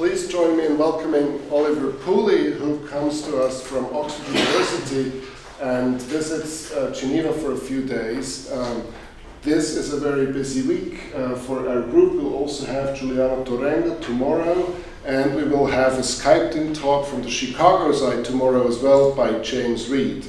Please join me in welcoming Oliver Pooley, who comes to us from Oxford University and visits Geneva for a few days. This is a very busy week for our group. We'll also have Giuliano Torenga tomorrow, and we will have a Skyped-in talk from the Chicago side tomorrow as well by James Reed.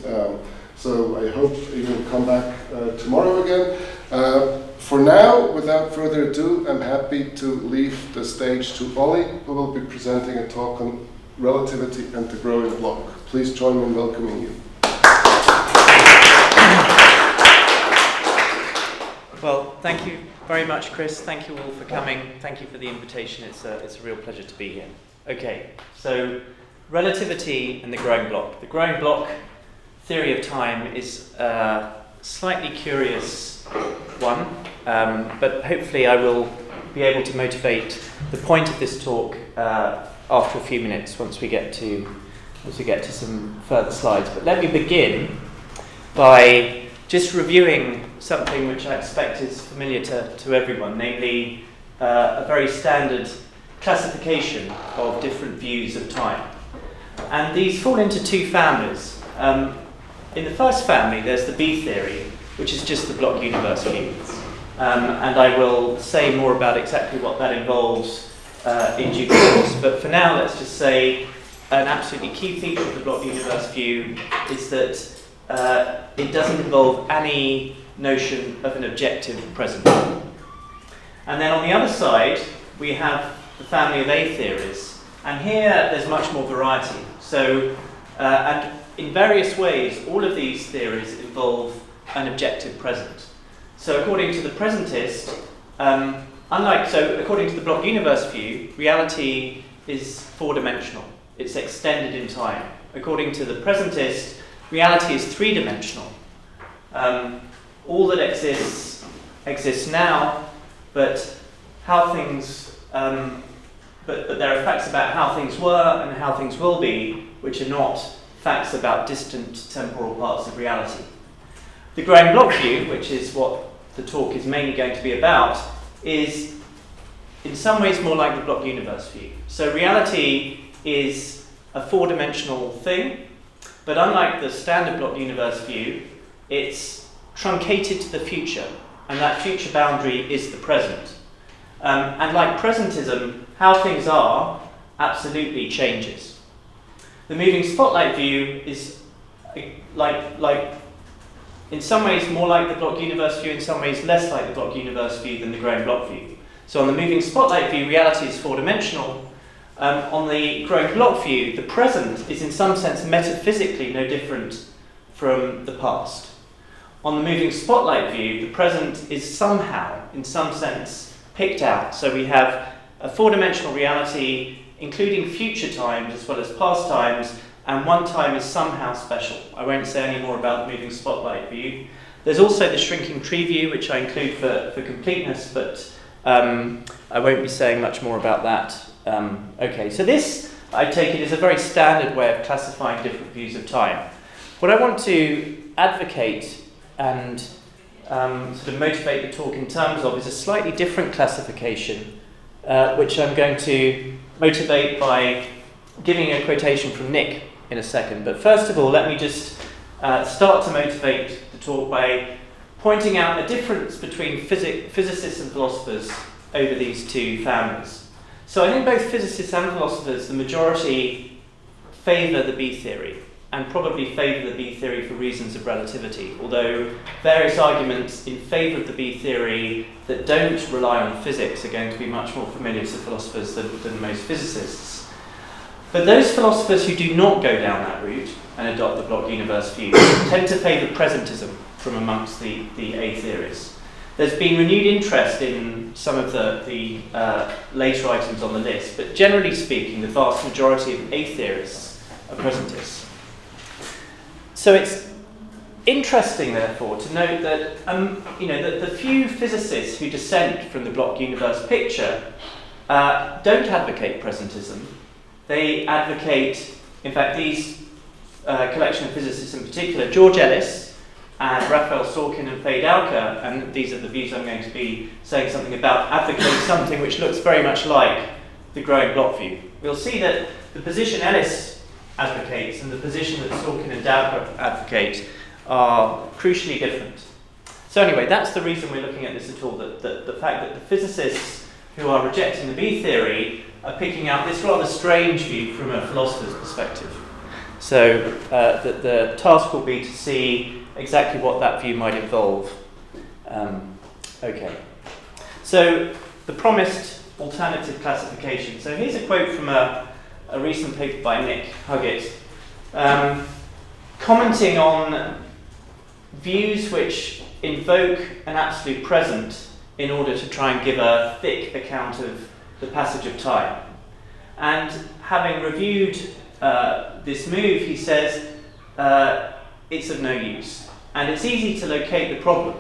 So I hope you will come back tomorrow again. For now, without further ado, I'm happy to leave the stage to Ollie, who will be presenting a talk on relativity and the growing block. Please join me in welcoming you. Well, thank you very much, Chris. Thank you all for coming. Thank you for the invitation. It's a real pleasure to be here. Okay, so relativity and the growing block. The growing block theory of time is a slightly curious one, but hopefully I will be able to motivate the point of this talk after a few minutes once we get to some further slides. But let me begin by just reviewing something which I expect is familiar to everyone, namely a very standard classification of different views of time. And these fall into two families. In the first family, there's the B-theory, which is just the block universe view. And I will say more about exactly what that involves in due course. But for now, let's just say an absolutely key feature of the block universe view is that it doesn't involve any notion of an objective present. And then on the other side, we have the family of A theories. And here, there's much more variety. So, and in various ways, all of these theories involve an objective present. So according to the presentist, according to the block universe view, reality is four-dimensional. It's extended in time. According to the presentist, reality is three-dimensional. All that exists now, but how things, but there are facts about how things were and how things will be, which are not facts about distant temporal parts of reality. The growing block view, which is what the talk is mainly going to be about, is in some ways more like the block universe view. So reality is a four-dimensional thing, but unlike the standard block universe view, it's truncated to the future, and that future boundary is the present. And like presentism, how things are absolutely changes. The moving spotlight view is like in some ways more like the block universe view, in some ways less like the block universe view than the growing block view. So on the moving spotlight view, reality is four-dimensional. On the growing block view, the present is in some sense metaphysically no different from the past. On the moving spotlight view, the present is somehow, in some sense, picked out. So we have a four-dimensional reality, including future times as well as past times, and one time is somehow special. I won't say any more about the moving spotlight view. There's also the shrinking tree view, which I include for completeness, but I won't be saying much more about that. Okay, so this, I take it, is a very standard way of classifying different views of time. What I want to advocate and sort of motivate the talk in terms of is a slightly different classification, which I'm going to motivate by giving a quotation from Nick in a second. But first of all, let me just start to motivate the talk by pointing out a difference between physicists and philosophers over these two families. So I think both physicists and philosophers, the majority, favour the B-theory, and probably favour the B-theory for reasons of relativity, although various arguments in favour of the B-theory that don't rely on physics are going to be much more familiar to philosophers than most physicists. But those philosophers who do not go down that route and adopt the block universe view tend to favour presentism from amongst the A theories. There's been renewed interest in some of the later items on the list, but generally speaking, the vast majority of A theorists are presentists. So it's interesting, therefore, to note that that the few physicists who dissent from the block universe picture don't advocate presentism. They advocate, in fact, these collection of physicists in particular, George Ellis and Raphael Sorkin and Dowker, and these are the views I'm going to be saying something about, advocate something which looks very much like the growing block view. We'll see that the position Ellis advocates and the position that Sorkin and Dowker advocate are crucially different. So anyway, that's the reason we're looking at this at all, that the fact that the physicists who are rejecting the B-theory are picking out this rather strange view from a philosopher's perspective. So the task will be to see exactly what that view might involve. Okay. So the promised alternative classification. So here's a quote from a recent paper by Nick Huggett, commenting on views which invoke an absolute present in order to try and give a thick account of the passage of time. And having reviewed this move, he says it's of no use. And it's easy to locate the problem.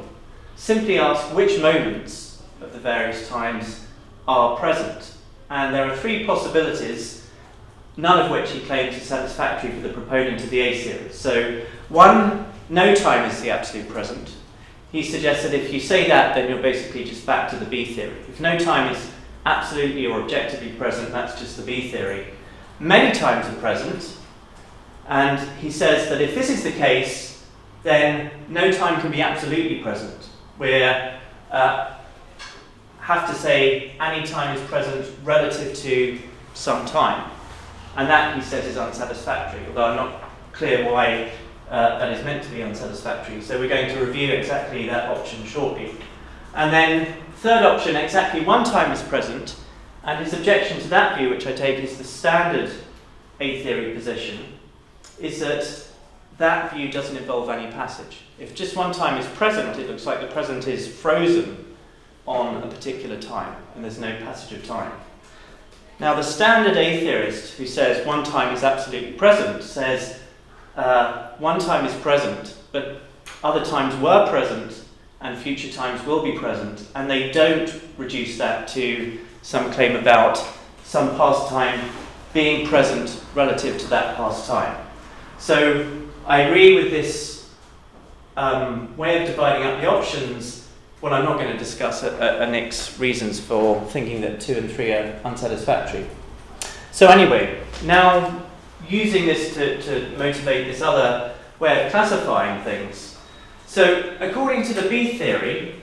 Simply ask which moments of the various times are present. And there are three possibilities, none of which he claims is satisfactory for the proponent of the A-series. So, one, no time is the absolute present. He suggests that if you say that, then you're basically just back to the B-theory. If no time is absolutely or objectively present, that's just the B-theory. Many times are present, and he says that if this is the case, then no time can be absolutely present. We have to say any time is present relative to some time. And that, he says, is unsatisfactory, although I'm not clear why that is meant to be unsatisfactory. So we're going to review exactly that option shortly. And then, third option, exactly one time is present, and his objection to that view, which I take is the standard A-theory position, is that that view doesn't involve any passage. If just one time is present, it looks like the present is frozen on a particular time, and there's no passage of time. Now, the standard A-theorist who says one time is absolutely present says one time is present, but other times were present, and future times will be present, and they don't reduce that to some claim about some past time being present relative to that past time. So I agree with this way of dividing up the options. What I'm not going to discuss are Nick's reasons for thinking that 2 and 3 are unsatisfactory. So anyway, now using this to motivate this other way of classifying things. So according to the B-theory,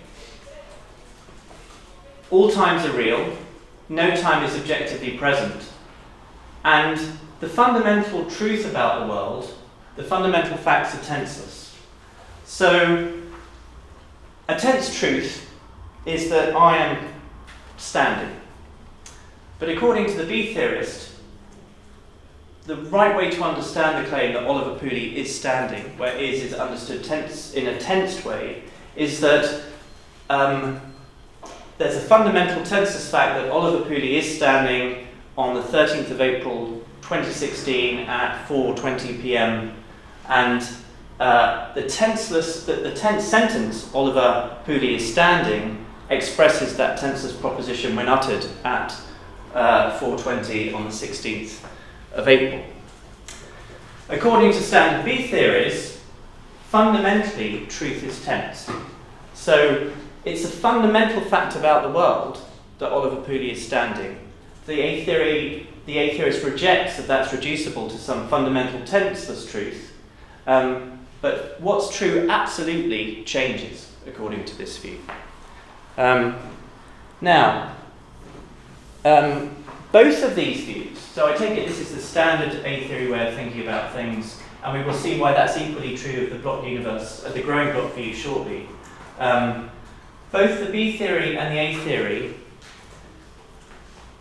all times are real, no time is objectively present, and the fundamental truth about the world, the fundamental facts are tenseless. So a tense truth is that I am standing. But according to the B-theorist, the right way to understand the claim that Oliver Pooley is standing, where is understood tense, in a tensed way, is that there's a fundamental tenseless fact that Oliver Pooley is standing on the 13th of April 2016 at 4:20 p.m. and the tense sentence, Oliver Pooley is standing, expresses that tenseless proposition when uttered at 4:20 on the 16th of April. According to standard B theories, fundamentally truth is tense. So it's a fundamental fact about the world that Oliver Pooley is standing. The A-theorist rejects that that's reducible to some fundamental tenseless truth. But what's true absolutely changes, according to this view. Both of these views, so I take it this is the standard A-theory way of thinking about things, and we will see why that's equally true of the block universe, the growing block view shortly. Both the B-theory and the A-theory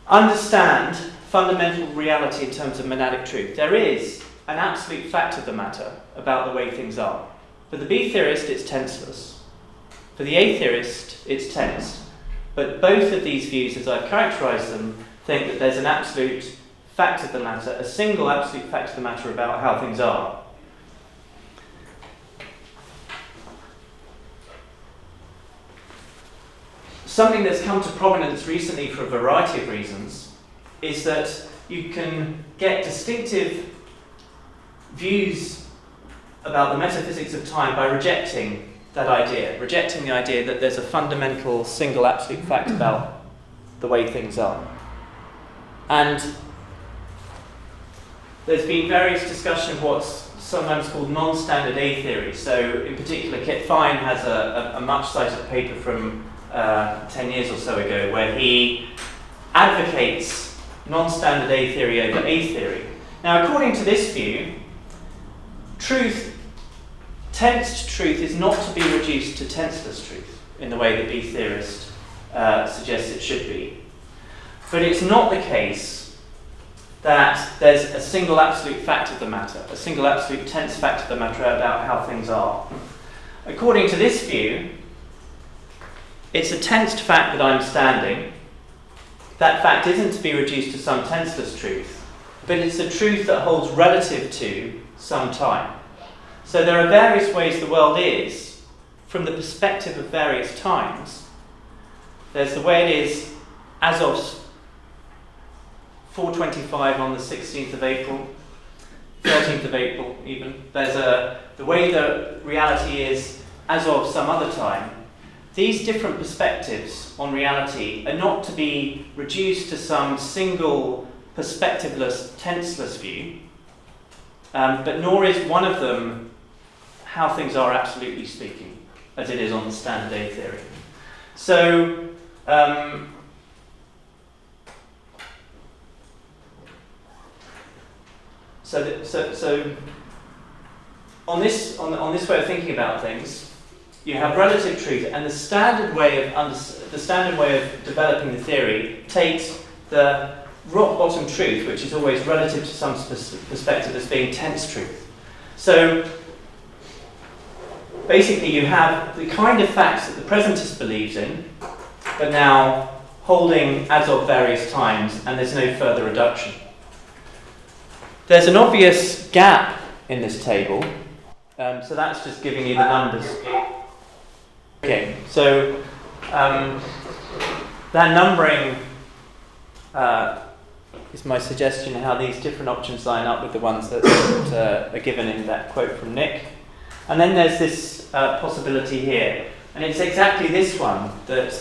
understand fundamental reality in terms of monadic truth. There is an absolute fact of the matter about the way things are. For the B-theorist, it's tenseless. For the A-theorist, it's tense. But both of these views, as I've characterised them, think that there's an absolute fact of the matter, a single absolute fact of the matter about how things are. Something that's come to prominence recently for a variety of reasons is that you can get distinctive views about the metaphysics of time by rejecting that idea, rejecting the idea that there's a fundamental single absolute fact about the way things are. And there's been various discussion of what's sometimes called non-standard A theory. So in particular, Kit Fine has a much cited paper from 10 years or so ago where he advocates non-standard A theory over A theory. Now, according to this view, tensed truth is not to be reduced to tenseless truth in the way the B-theorist suggests it should be. But it's not the case that there's a single absolute fact of the matter, a single absolute tense fact of the matter about how things are. According to this view, it's a tensed fact that I'm standing. That fact isn't to be reduced to some tenseless truth, but it's a truth that holds relative to some time. So there are various ways the world is from the perspective of various times. There's the way it is as of 4:25 on the 16th of April, 13th of April even. There's the way the reality is as of some other time. These different perspectives on reality are not to be reduced to some single perspectiveless, tenseless view, but nor is one of them how things are absolutely speaking, as it is on the standard A theory. So, So on this way of thinking about things, you have relative truth, and the standard way of developing the theory takes the rock bottom truth, which is always relative to some perspective, as being tense truth. So basically, you have the kind of facts that the presentist believes in, but now holding as of various times, and there's no further reduction. There's an obvious gap in this table, so that's just giving you the numbers. Okay, so that numbering is my suggestion how these different options line up with the ones that are given in that quote from Nick. And then there's this possibility here, and it's exactly this one that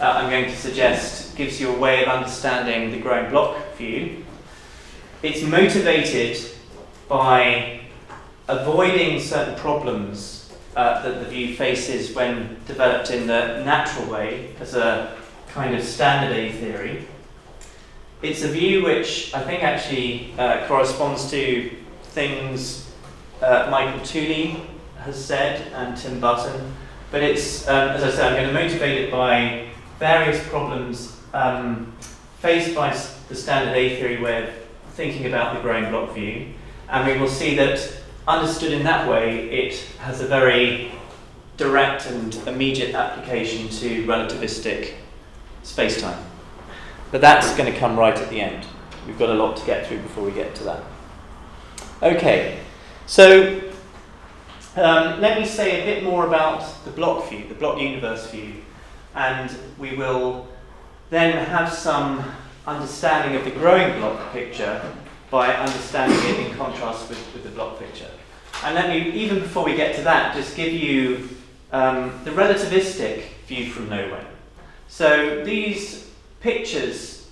I'm going to suggest gives you a way of understanding the growing block view. It's motivated by avoiding certain problems that the view faces when developed in the natural way as a kind of standard A theory. It's a view which I think actually corresponds to things Michael Pooley has said and Tim Button, but it's, as I said, I'm going to motivate it by various problems faced by the standard A theory way of thinking about the growing block view, and we will see that understood in that way it has a very direct and immediate application to relativistic spacetime. But that's going to come right at the end. We've got a lot to get through before we get to that. Okay, so let me say a bit more about the block view, the block universe view, and we will then have some understanding of the growing block picture by understanding it in contrast with the block picture. And let me, even before we get to that, just give you the relativistic view from nowhere. So these pictures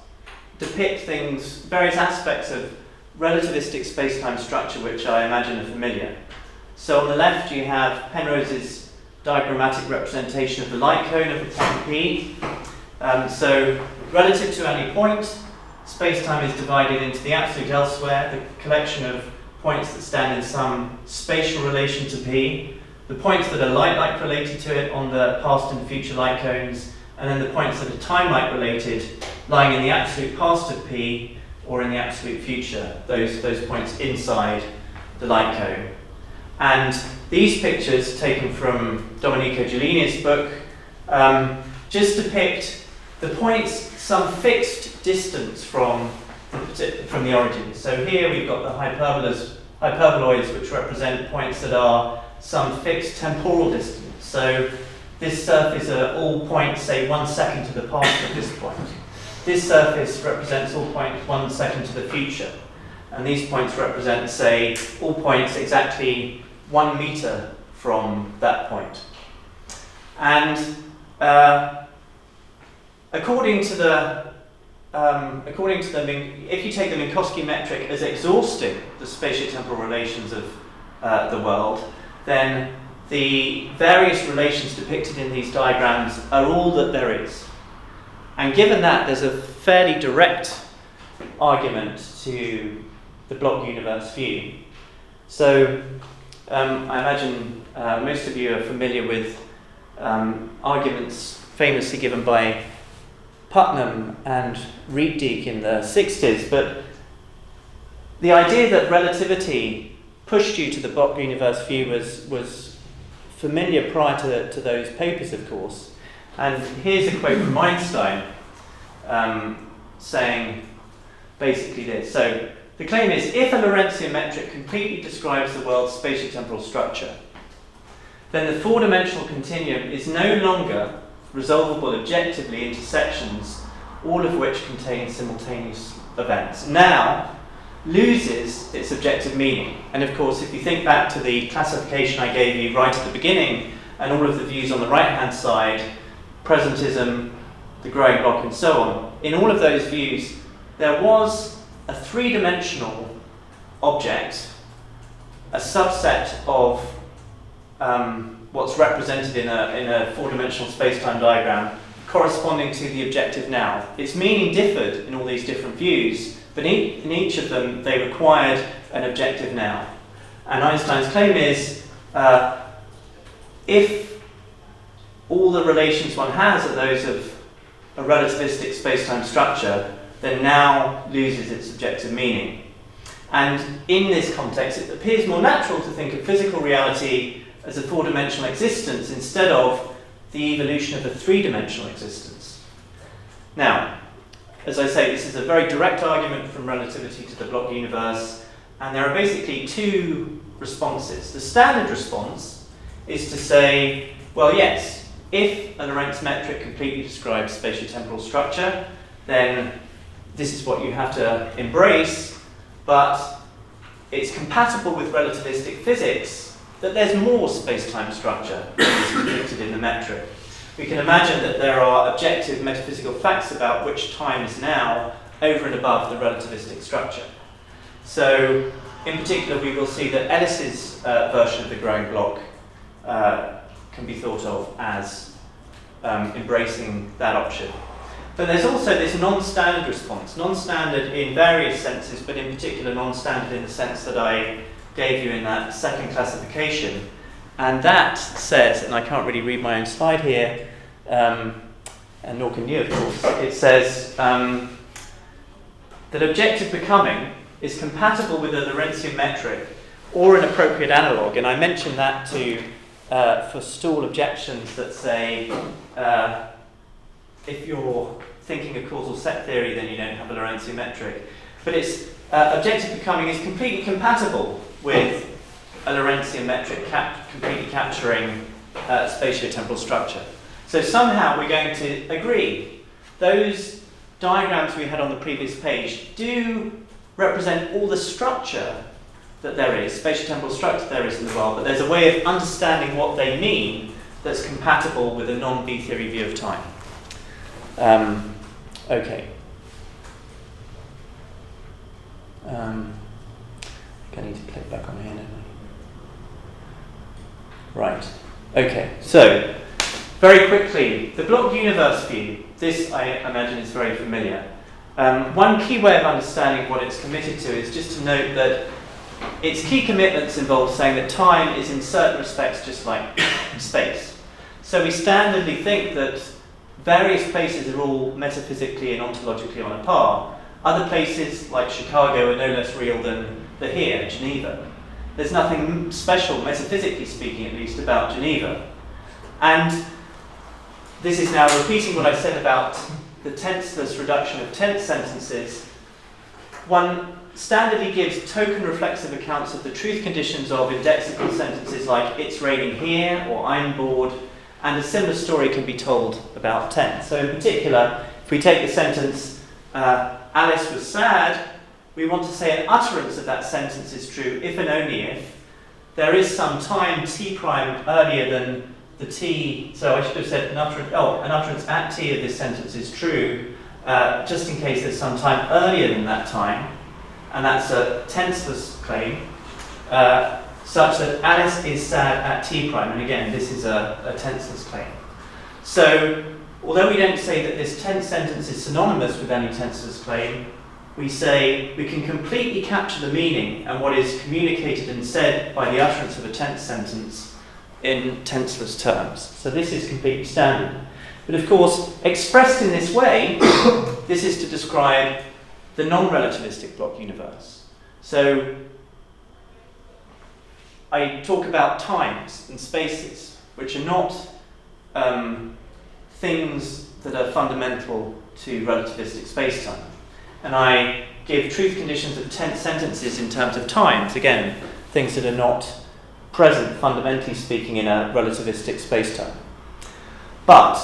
depict things, various aspects of relativistic space-time structure which I imagine are familiar. So on the left you have Penrose's diagrammatic representation of the light cone of the point P. So relative to any point, space-time is divided into the absolute elsewhere, the collection of points that stand in some spatial relation to P, the points that are light-like related to it on the past and future light cones, and then the points that are time-like related lying in the absolute past of P or in the absolute future, those points inside the light cone. And these pictures, taken from Domenico Giuliani's book, just depict the points some fixed distance from the origin. So here we've got the hyperboloids, which represent points that are some fixed temporal distance. So this surface are all points, say, 1 second to the past of this point. This surface represents all points 1 second to the future. And these points represent, say, all points exactly 1 meter from that point. And according to the according to them, if you take the Minkowski metric as exhausting the spatiotemporal relations of the world, then the various relations depicted in these diagrams are all that there is. And given that, there's a fairly direct argument to the block universe view. So I imagine most of you are familiar with arguments famously given by Putnam and Reitdiek in the 60s, but the idea that relativity pushed you to the block universe view was familiar prior to those papers, of course. And here's a quote from Einstein saying basically this. So the claim is, if a Lorentzian metric completely describes the world's spatiotemporal structure, then the four-dimensional continuum is no longer resolvable objectively into sections, all of which contain simultaneous events. Now loses its objective meaning. And of course, if you think back to the classification I gave you right at the beginning, and all of the views on the right-hand side, presentism, the growing block, and so on, in all of those views, there was a three-dimensional object, a subset of what's represented in a four-dimensional space-time diagram corresponding to the objective now. Its meaning differed in all these different views, but in each of them they required an objective now. And Einstein's claim is, if all the relations one has are those of a relativistic space-time structure, then now loses its objective meaning. And in this context, it appears more natural to think of physical reality as a four-dimensional existence instead of the evolution of a three-dimensional existence. Now, as I say, this is a very direct argument from relativity to the block universe, and there are basically two responses. The standard response is to say, well, yes, if a Lorentz metric completely describes spatiotemporal structure, then this is what you have to embrace, but it's compatible with relativistic physics that there's more space-time structure than is depicted in the metric. We can imagine that there are objective metaphysical facts about which time is now over and above the relativistic structure. So, in particular, we will see that Ellis's version of the growing block can be thought of as embracing that option. But there's also this non-standard response, non-standard in various senses, but in particular non-standard in the sense that I gave you in that second classification. And that says, and I can't really read my own slide here, and nor can you, of course, it says that objective becoming is compatible with a Lorentzian metric or an appropriate analogue. And I mentioned that to forestall objections that say, if you're thinking of causal set theory, then you don't have a Lorentzian metric. But it's objective becoming is completely compatible with a Lorentzian metric completely capturing spatiotemporal structure. So somehow we're going to agree those diagrams we had on the previous page do represent all the structure that there is, spatiotemporal structure there is in the world, but there's a way of understanding what they mean that's compatible with a non-B-theory view of time. Okay. I need to click back on here, don't I? Right. Okay. So, very quickly, the block universe view. This, I imagine, is very familiar. One key way of understanding what it's committed to is just to note that its key commitments involve saying that time is in certain respects just like space. So we standardly think that various places are all metaphysically and ontologically on a par. Other places, like Chicago, are no less real than the here, Geneva. There's nothing special, metaphysically speaking at least, about Geneva. And this is now repeating what I said about the tenseless reduction of tense sentences. One standardly gives token reflexive accounts of the truth conditions of indexical sentences like it's raining here or I'm bored, and a similar story can be told about tense. So in particular, if we take the sentence, Alice was sad, we want to say an utterance of that sentence is true if and only if there is some time t prime earlier than the t, so I should have said an utterance at t of this sentence is true, just in case there's some time earlier than that time, and that's a tenseless claim, such that Alice is sad at t prime, and again, this is a tenseless claim. So, although we don't say that this tense sentence is synonymous with any tenseless claim, we say we can completely capture the meaning and what is communicated and said by the utterance of a tense sentence in tenseless terms. So this is completely standard. But of course, expressed in this way, this is to describe the non-relativistic block universe. So I talk about times and spaces, which are not things that are fundamental to relativistic spacetime. And I give truth conditions of tense sentences in terms of times, again, things that are not present, fundamentally speaking, in a relativistic spacetime. But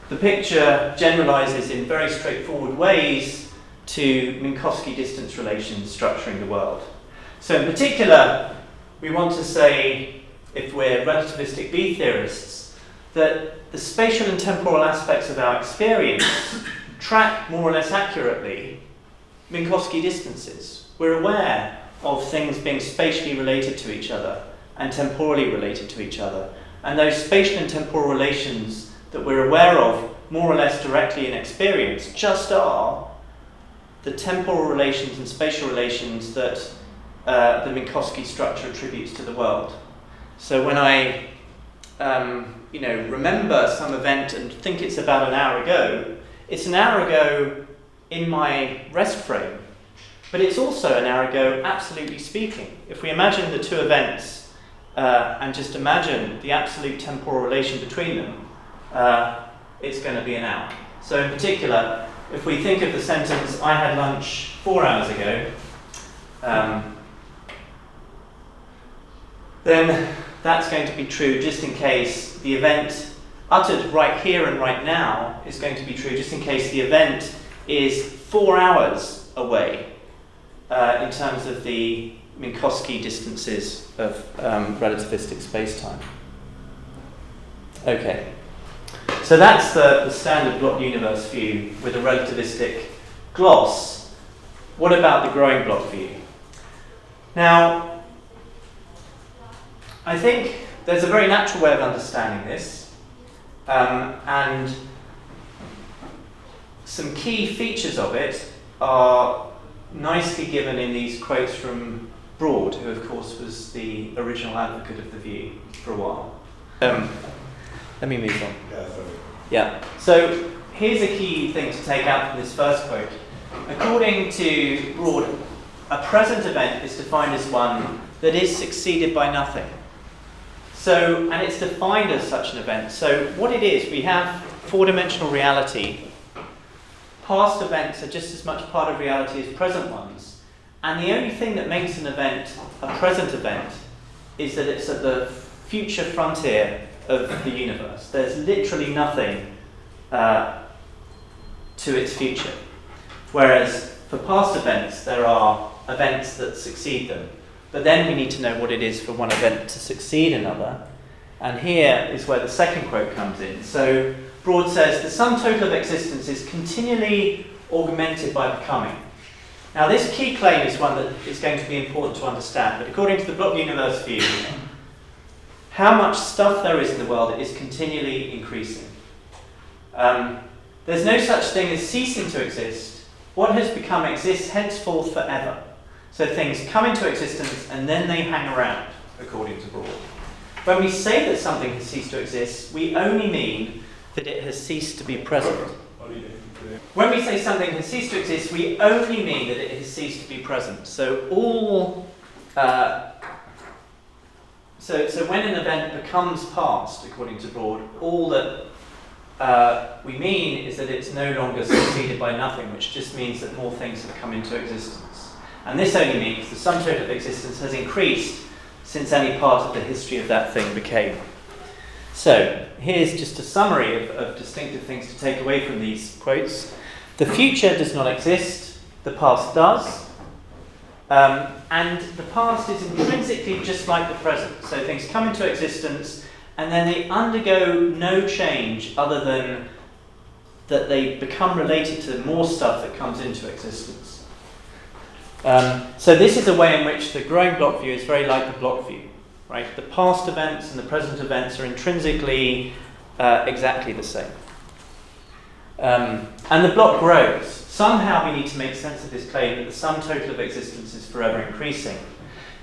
the picture generalizes in very straightforward ways to Minkowski distance relations structuring the world. So in particular, we want to say, if we're relativistic B-theorists, that the spatial and temporal aspects of our experience track more or less accurately Minkowski distances. We're aware of things being spatially related to each other and temporally related to each other. And those spatial and temporal relations that we're aware of more or less directly in experience just are the temporal relations and spatial relations that the Minkowski structure attributes to the world. So when I remember some event and think it's about an hour ago, it's an hour ago in my rest frame, but it's also an hour ago absolutely speaking. If we imagine the two events and just imagine the absolute temporal relation between them, it's going to be an hour. So in particular, if we think of the sentence, I had lunch 4 hours ago, then that's going to be true just in case the event uttered right here and right now is going to be true just in case the event is 4 hours away in terms of the Minkowski distances of relativistic spacetime. Okay, so that's the standard block universe view with a relativistic gloss. What about the growing block view? Now, I think there's a very natural way of understanding this, and some key features of it are nicely given in these quotes from Broad, who of course was the original advocate of the view for a while. Let me move on. Yeah, so here's a key thing to take out from this first quote. According to Broad, a present event is defined as one that is succeeded by nothing. So, and it's defined as such an event. So what it is, we have four-dimensional reality. Past events are just as much part of reality as present ones. And the only thing that makes an event a present event is that it's at the future frontier of the universe. There's literally nothing to its future. Whereas for past events, there are events that succeed them. But then we need to know what it is for one event to succeed another. And here is where the second quote comes in. So Broad says, the sum total of existence is continually augmented by becoming. Now this key claim is one that is going to be important to understand, but according to the block universe view, how much stuff there is in the world is continually increasing. There's no such thing as ceasing to exist. What has become exists henceforth forever. So things come into existence and then they hang around, according to Broad. When we say that something has ceased to exist, we only mean that it has ceased to be present. When we say something has ceased to exist, we only mean that it has ceased to be present. So all, so when an event becomes past, according to Broad, all that we mean is that it's no longer succeeded by nothing, which just means that more things have come into existence. And this only means the sum total of existence has increased since any part of the history of that thing became. So, here's just a summary of distinctive things to take away from these quotes. The future does not exist, the past does. And the past is intrinsically just like the present. So things come into existence and then they undergo no change other than that they become related to more stuff that comes into existence. So this is a way in which the growing block view is very like the block view, right? The past events and the present events are intrinsically exactly the same. And the block grows. Somehow we need to make sense of this claim that the sum total of existence is forever increasing.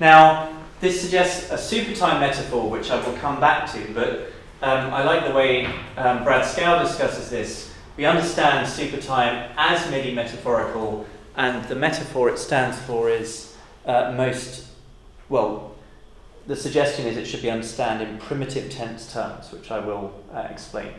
Now, this suggests a supertime metaphor, which I will come back to, but I like the way Brad Scow discusses this. We understand supertime as merely metaphorical, and the metaphor it stands for is the suggestion is it should be understood in primitive tense terms, which I will explain.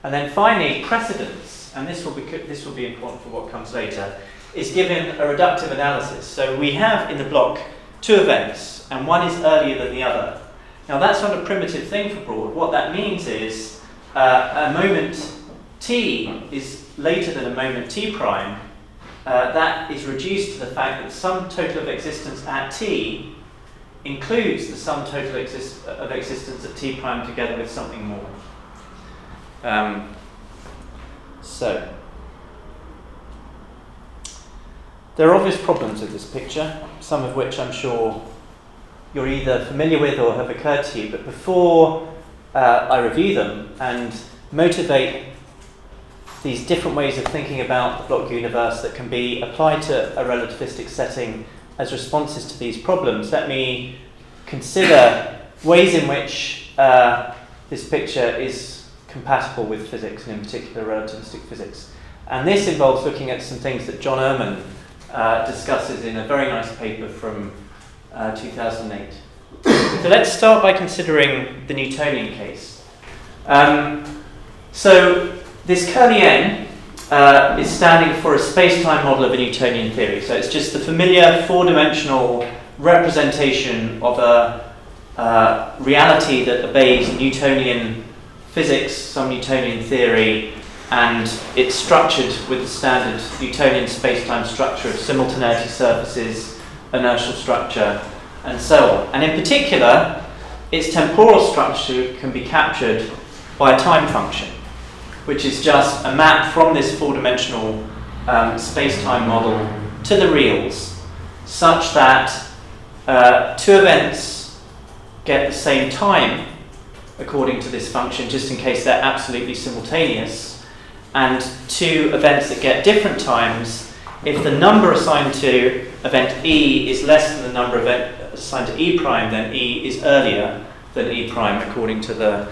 And then finally, precedence, and this will be important for what comes later, is given a reductive analysis. So we have in the block two events, and one is earlier than the other. Now that's not a primitive thing for Broad. What that means is a moment t is later than a moment t prime. That is reduced to the fact that the sum total of existence at t includes the sum total of existence at t prime together with something more. So there are obvious problems with this picture, some of which I'm sure you're either familiar with or have occurred to you, but before I review them and motivate these different ways of thinking about the block universe that can be applied to a relativistic setting as responses to these problems, let me consider ways in which this picture is compatible with physics, and in particular relativistic physics. And this involves looking at some things that John Ehrman discusses in a very nice paper from 2008. So let's start by considering the Newtonian case. So this curly n is standing for a space-time model of a Newtonian theory. So it's just the familiar four-dimensional representation of a reality that obeys Newtonian physics, some Newtonian theory, and it's structured with the standard Newtonian space-time structure of simultaneity surfaces, inertial structure, and so on. And in particular, its temporal structure can be captured by a time function, which is just a map from this four-dimensional space-time model to the reals, such that two events get the same time according to this function, just in case they're absolutely simultaneous, and two events that get different times if the number assigned to event E is less than the number assigned to E prime, then E is earlier than E prime according to the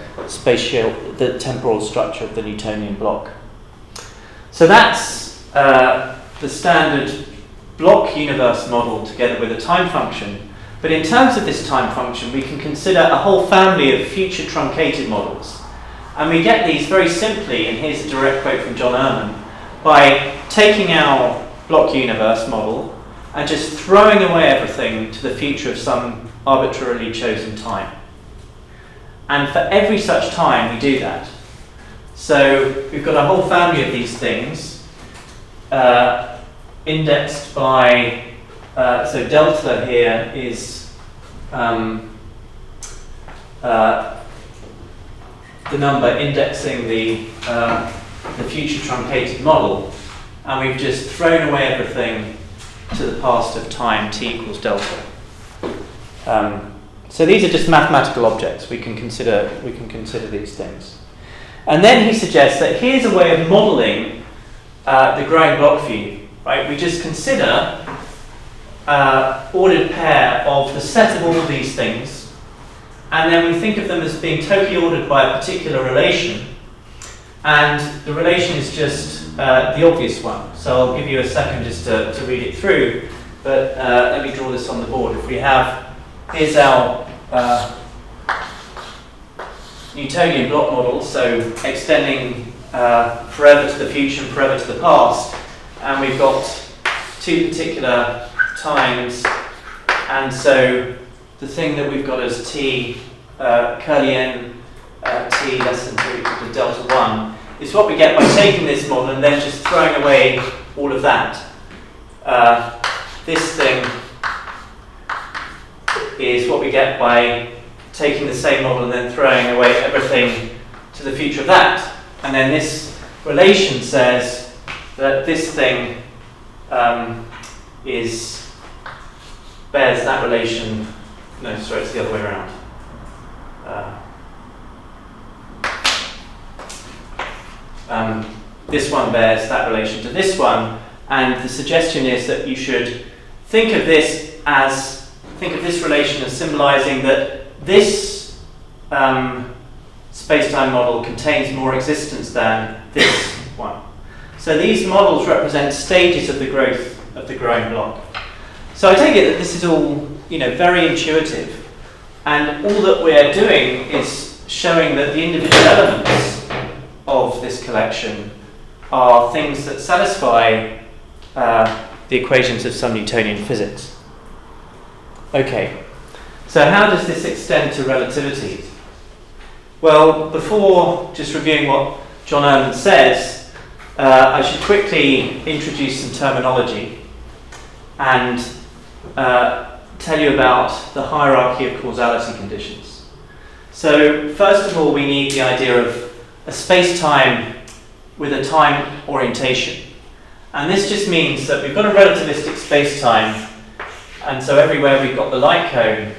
temporal structure of the Newtonian block. So that's the standard block universe model together with a time function. But in terms of this time function, we can consider a whole family of future truncated models. And we get these very simply, and here's a direct quote from John Ehrman, by taking our block universe model and just throwing away everything to the future of some arbitrarily chosen time. And for every such time, we do that. So we've got a whole family of these things indexed by, so delta here is the number indexing the future truncated model, and we've just thrown away everything to the past of time t equals delta. So these are just mathematical objects. We can consider these things. And then he suggests that here's a way of modelling the growing block view. Right? We just consider ordered pair of the set of all of these things, and then we think of them as being totally ordered by a particular relation, and the relation is just the obvious one. So I'll give you a second just to read it through, but let me draw this on the board. If we have, here's our Newtonian block model, so extending forever to the future and forever to the past, and we've got two particular times, and so the thing that we've got as t curly n t less than 2 equal to delta 1 is what we get by taking this model and then just throwing away all of that. This thing is what we get by taking the same model and then throwing away everything to the future of that. And then this relation says that this thing bears that relation. No, sorry, it's the other way around. This one bears that relation to this one, and the suggestion is that you should think of this relation as symbolizing that this space-time model contains more existence than this one. So these models represent stages of the growth of the growing block. So I take it that this is all, very intuitive, and all that we're doing is showing that the individual elements of this collection are things that satisfy the equations of some Newtonian physics. Okay, so how does this extend to relativity? Well, before just reviewing what John Ehrman says, I should quickly introduce some terminology and tell you about the hierarchy of causality conditions. So, first of all, we need the idea of a space-time with a time orientation. And this just means that we've got a relativistic space-time, and so everywhere we've got the light cone,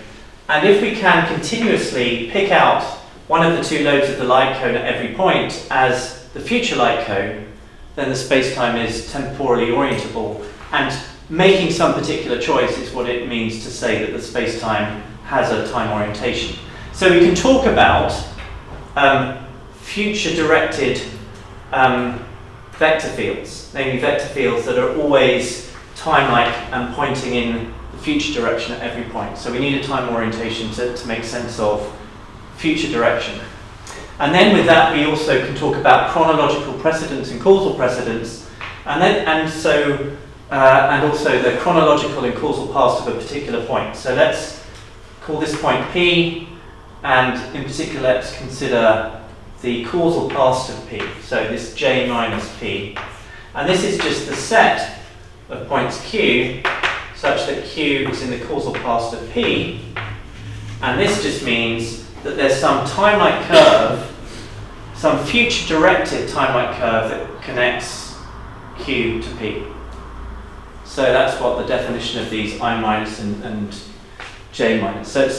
and if we can continuously pick out one of the two lobes of the light cone at every point as the future light cone, then the space-time is temporally orientable, and making some particular choice is what it means to say that the space-time has a time orientation. So we can talk about future-directed vector fields, namely vector fields that are always time-like and pointing in the future direction at every point. So we need a time orientation to make sense of future direction. And then with that we also can talk about chronological precedence and causal precedence, and also the chronological and causal past of a particular point. So let's call this point P, and in particular let's consider the causal past of P, so this J minus P. And this is just the set of points Q, such that Q is in the causal past of P, and this just means that there's some time-like curve, some future-directed time-like curve that connects Q to P. So that's what the definition of these I minus and J minus. So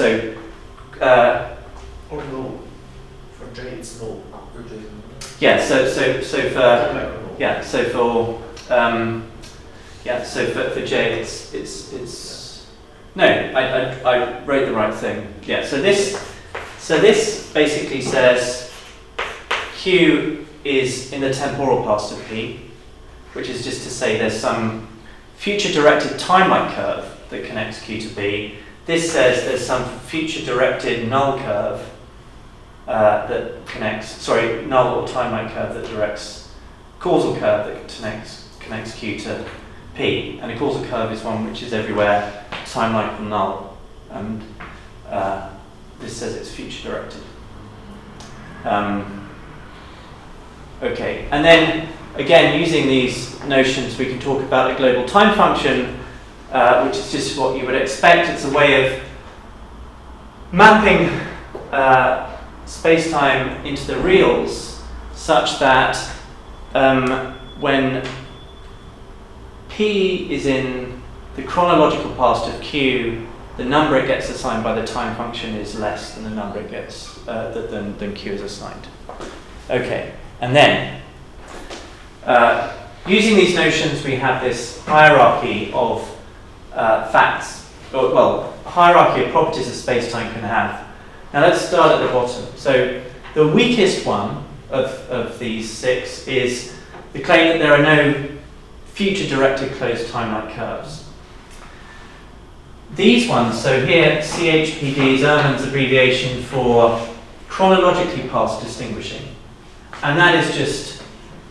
for J it's null. For J it's no, I wrote the right thing. Yeah, so this basically says Q is in the temporal past of P, which is just to say there's some future-directed time-like curve that connects Q to P. This says there's some future-directed null curve null or time-like curve that directs causal curve that connects Q to P. And a causal curve is one which is everywhere time-like or null. And this says it's future-directed. Okay, and then again, using these notions, we can talk about a global time function, which is just what you would expect. It's a way of mapping space-time into the reals, such that when P is in the chronological past of Q, the number it gets assigned by the time function is less than the number it gets than Q is assigned. Okay, and then using these notions, we have this hierarchy of facts, hierarchy of properties that space-time can have. Now let's start at the bottom. So the weakest one of these six is the claim that there are no future-directed closed time-like curves. These ones, so here CHPD is Ehrman's abbreviation for chronologically past distinguishing, and that is just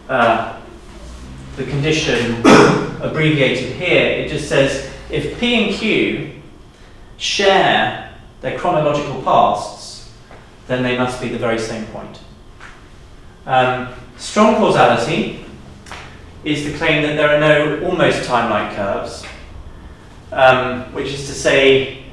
the condition abbreviated here. It just says if P and Q share their chronological pasts, then they must be the very same point. Strong causality is the claim that there are no almost time-like curves, which is to say,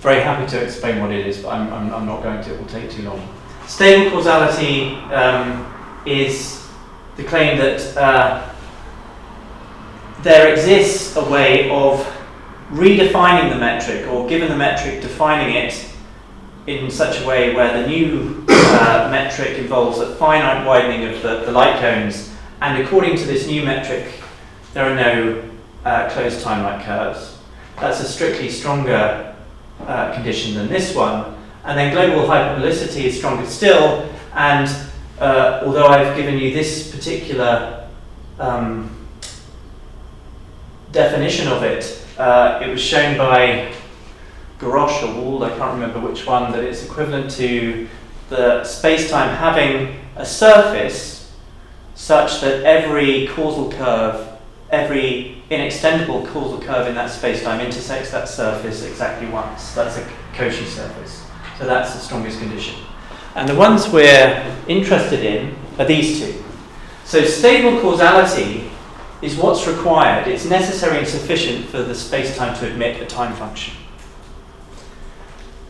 very happy to explain what it is, but I'm not going to. It will take too long. Stable causality is the claim that there exists a way of redefining the metric, or given the metric, defining it in such a way where the new metric involves a finite widening of the light cones, and according to this new metric, there are no closed time-like curves. That's a strictly stronger condition than this one. And then global hyperbolicity is stronger still, and although I've given you this particular definition of it, it was shown by Garrosh or Wald, I can't remember which one, that it's equivalent to the space-time having a surface such that every causal curve, every inextendable causal curve in that space-time intersects that surface exactly once. That's a Cauchy surface. So that's the strongest condition. And the ones we're interested in are these two. So stable causality is what's required. It's necessary and sufficient for the space-time to admit a time function.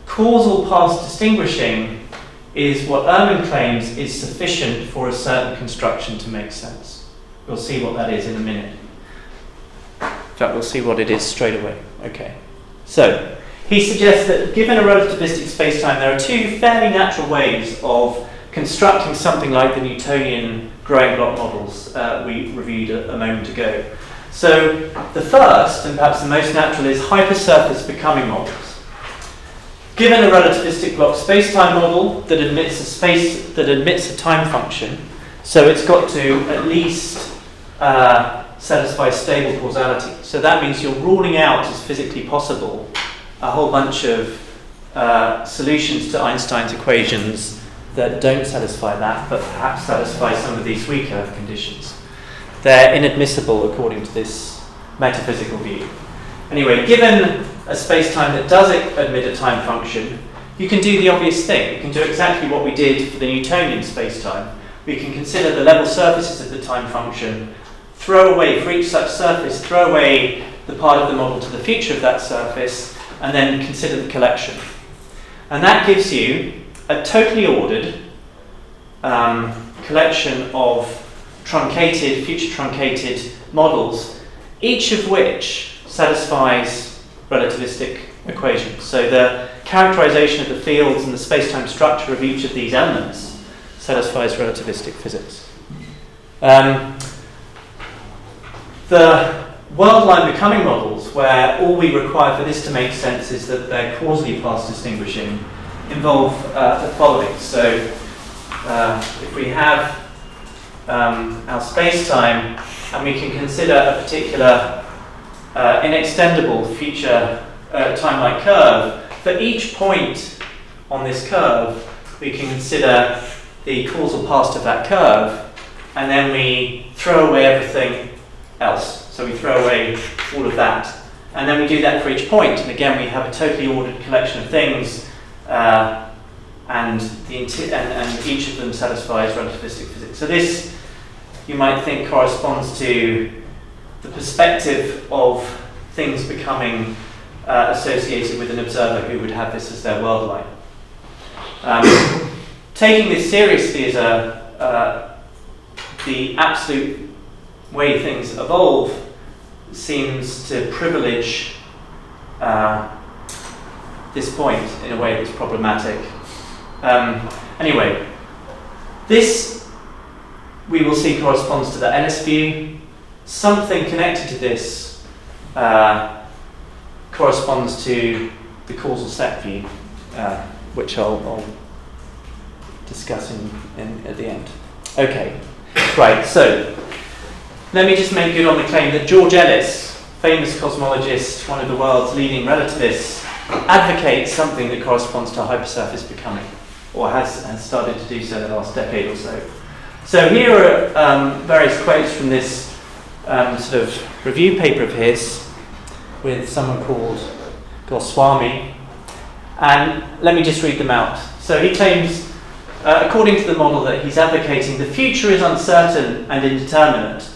Causal path distinguishing is what Ehrman claims is sufficient for a certain construction to make sense. We'll see what that is in a minute. In fact, we'll see what it is straight away. Okay. So, he suggests that given a relativistic spacetime, there are two fairly natural ways of constructing something like the Newtonian growing block models we reviewed a moment ago. So, the first, and perhaps the most natural, is hypersurface becoming models. Given a relativistic block spacetime model that admits a time function, so it's got to at least satisfy stable causality. So that means you're ruling out as physically possible a whole bunch of solutions to Einstein's equations that don't satisfy that, but perhaps satisfy some of these weaker conditions. They're inadmissible according to this metaphysical view. Anyway, given a space-time that does admit a time function, you can do the obvious thing. You can do exactly what we did for the Newtonian space-time. We can consider the level surfaces of the time function, throw away, for each such surface, throw away the part of the model to the future of that surface, and then consider the collection. And that gives you a totally ordered collection of future truncated models, each of which satisfies relativistic equations. So the characterization of the fields and the space-time structure of each of these elements satisfies relativistic physics. The world line becoming models, where all we require for this to make sense is that they're causally path distinguishing, involve the following. So if we have our space-time and we can consider a particular inextendable future time-like curve, for each point on this curve we can consider the causal past of that curve, and then we throw away everything else. So we throw away all of that, and then we do that for each point, and again we have a totally ordered collection of things, and each of them satisfies relativistic physics. So this, you might think, corresponds to the perspective of things becoming associated with an observer who would have this as their world line. Taking this seriously as the absolute way things evolve seems to privilege this point in a way that's problematic. Anyway, this we will see corresponds to the Ellis view. Something connected to this corresponds to the causal set view, which I'll discuss at the end. Okay, right, so let me just make good on the claim that George Ellis, famous cosmologist, one of the world's leading relativists, advocates something that corresponds to hypersurface becoming, or has started to do so in the last decade or so. So here are various quotes from this sort of review paper of his with someone called Goswami, and let me just read them out. So he claims, according to the model that he's advocating, the future is uncertain and indeterminate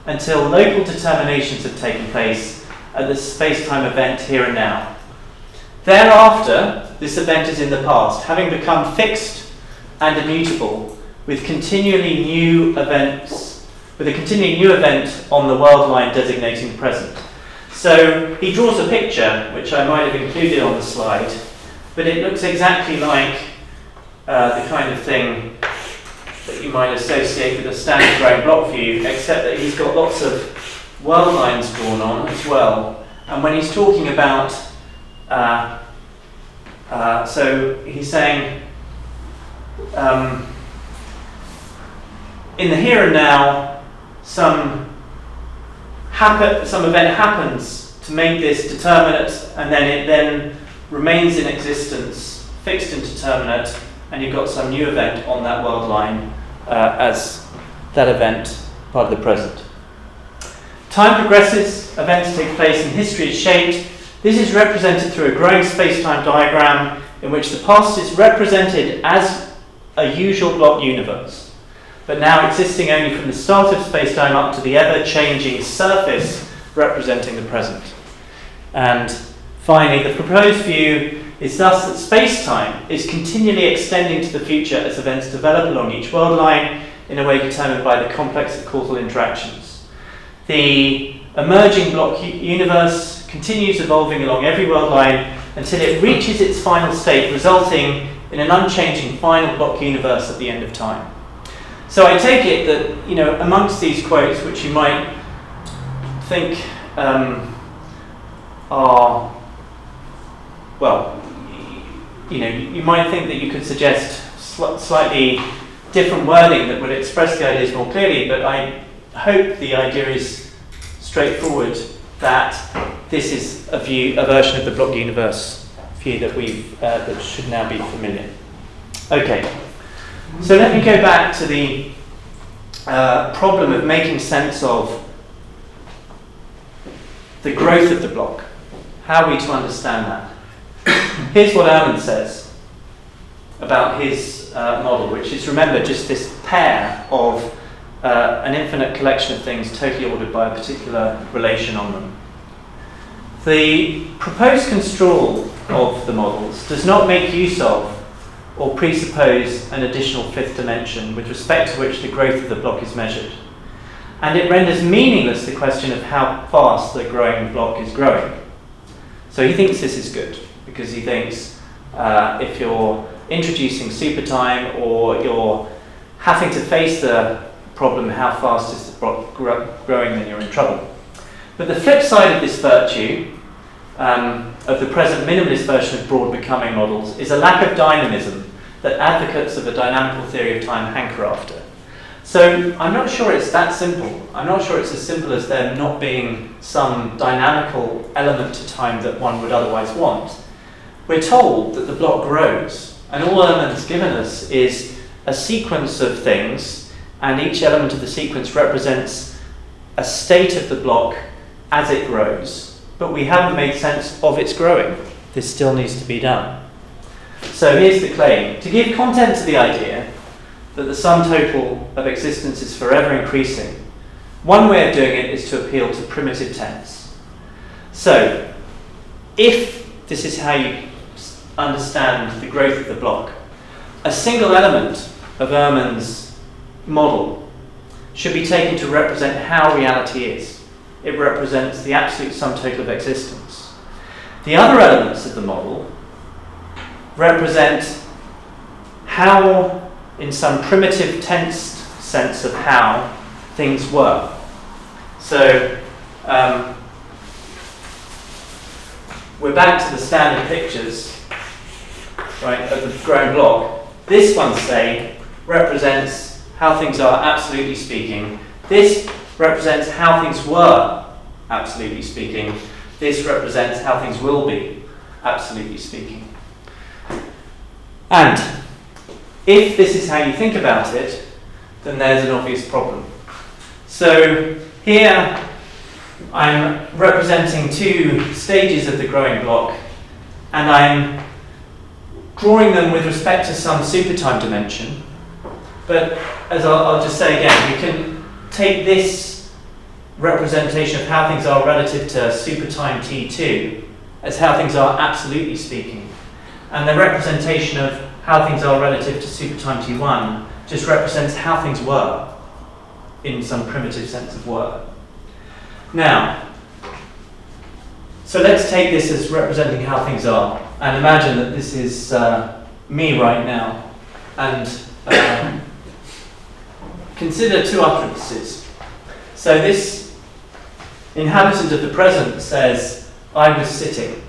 until local determinations have taken place at the space-time event here and now. Thereafter, this event is in the past, having become fixed and immutable, with continually new events, with a continually new event on the world line designating the present. So he draws a picture, which I might have included on the slide, but it looks exactly like the kind of thing that you might associate with a standard growing block view, except that he's got lots of world lines drawn on as well. And when he's talking about, so he's saying, in the here and now, some event happens to make this determinate, and then it then remains in existence, fixed and determinate, and you've got some new event on that world line as that event part of the present. Time progresses, events take place, and history is shaped. This is represented through a growing space-time diagram in which the past is represented as a usual block universe, but now existing only from the start of space-time up to the ever-changing surface representing the present. And finally, the proposed view is thus that space-time is continually extending to the future as events develop along each world line in a way determined by the complex of causal interactions. The emerging block universe continues evolving along every world line until it reaches its final state, resulting in an unchanging final block universe at the end of time. So I take it that, you know, amongst these quotes, which you might think are, well, you know, you might think that you could suggest slightly different wording that would express the ideas more clearly, but I hope the idea is straightforward, that this is a version of the block universe view that that should now be familiar. Okay, so let me go back to the problem of making sense of the growth of the block. How are we to understand that? Here's what Ellis says about his model, which is, remember, just this pair of an infinite collection of things totally ordered by a particular relation on them. The proposed construal of the models does not make use of or presuppose an additional fifth dimension with respect to which the growth of the block is measured. And it renders meaningless the question of how fast the growing block is growing. So he thinks this is good, because he thinks if you're introducing supertime or you're having to face the problem how fast is the block growing, then you're in trouble. But the flip side of this virtue, of the present minimalist version of broad becoming models, is a lack of dynamism that advocates of a dynamical theory of time hanker after. So I'm not sure it's that simple. I'm not sure it's as simple as there not being some dynamical element to time that one would otherwise want. We're told that the block grows, and all elements given us is a sequence of things, and each element of the sequence represents a state of the block as it grows, but we haven't made sense of its growing. This still needs to be done. So here's the claim. To give content to the idea that the sum total of existence is forever increasing, one way of doing it is to appeal to primitive tense. So, if this is how you understand the growth of the block, a single element of Ehrman's model should be taken to represent how reality is. It represents the absolute sum total of existence. The other elements of the model represent how, in some primitive tensed sense of how things were. So we're back to the standard pictures, right, of the growing block. This one, say, represents how things are absolutely speaking. This represents how things were absolutely speaking. This represents how things will be absolutely speaking. And if this is how you think about it, then there's an obvious problem. So here I'm representing two stages of the growing block, and I'm drawing them with respect to some supertime dimension. But as I'll just say again, we can take this representation of how things are relative to supertime T2 as how things are absolutely speaking. And the representation of how things are relative to supertime T1 just represents how things were in some primitive sense of were. Now, so let's take this as representing how things are, and imagine that this is me right now, and consider two utterances. So this inhabitant of the present says, I was sitting.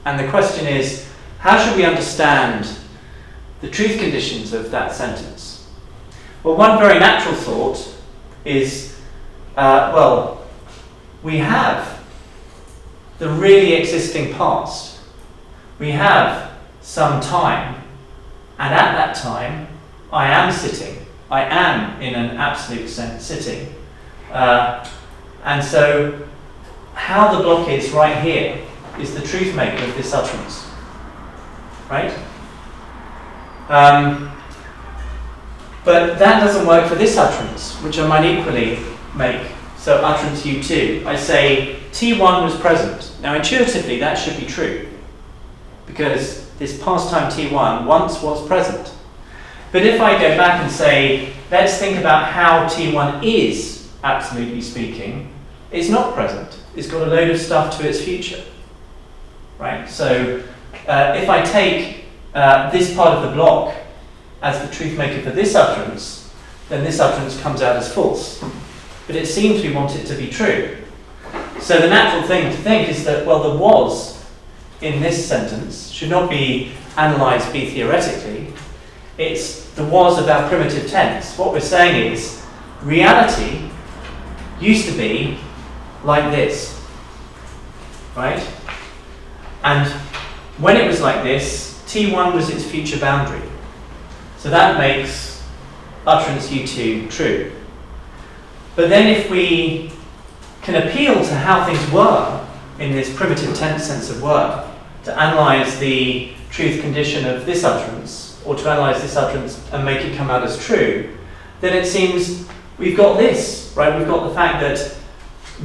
And the question is, how should we understand the truth conditions of that sentence? Well, one very natural thought is, well, we have the really existing past. We have some time, and at that time, I am sitting. I am, in an absolute sense, sitting. And so, how the block is right here is the truth maker of this utterance. Right? But that doesn't work for this utterance, which I might equally make. So utterance U2, I say T1 was present. Now intuitively that should be true, because this past time T1 once was present. But if I go back and say, let's think about how T1 is, absolutely speaking, it's not present. It's got a load of stuff to its future. Right? So if I take this part of the block as the truth maker for this utterance, then this utterance comes out as false. But it seems we want it to be true. So the natural thing to think is that, well, the was in this sentence should not be analysed B-theoretically. It's the was of our primitive tense. What we're saying is reality used to be like this, right? And when it was like this, T1 was its future boundary. So that makes utterance U2 true. But then if we can appeal to how things were in this primitive tense sense of were, to analyse the truth condition of this utterance, or to analyse this utterance and make it come out as true, then it seems we've got this, right? We've got the fact that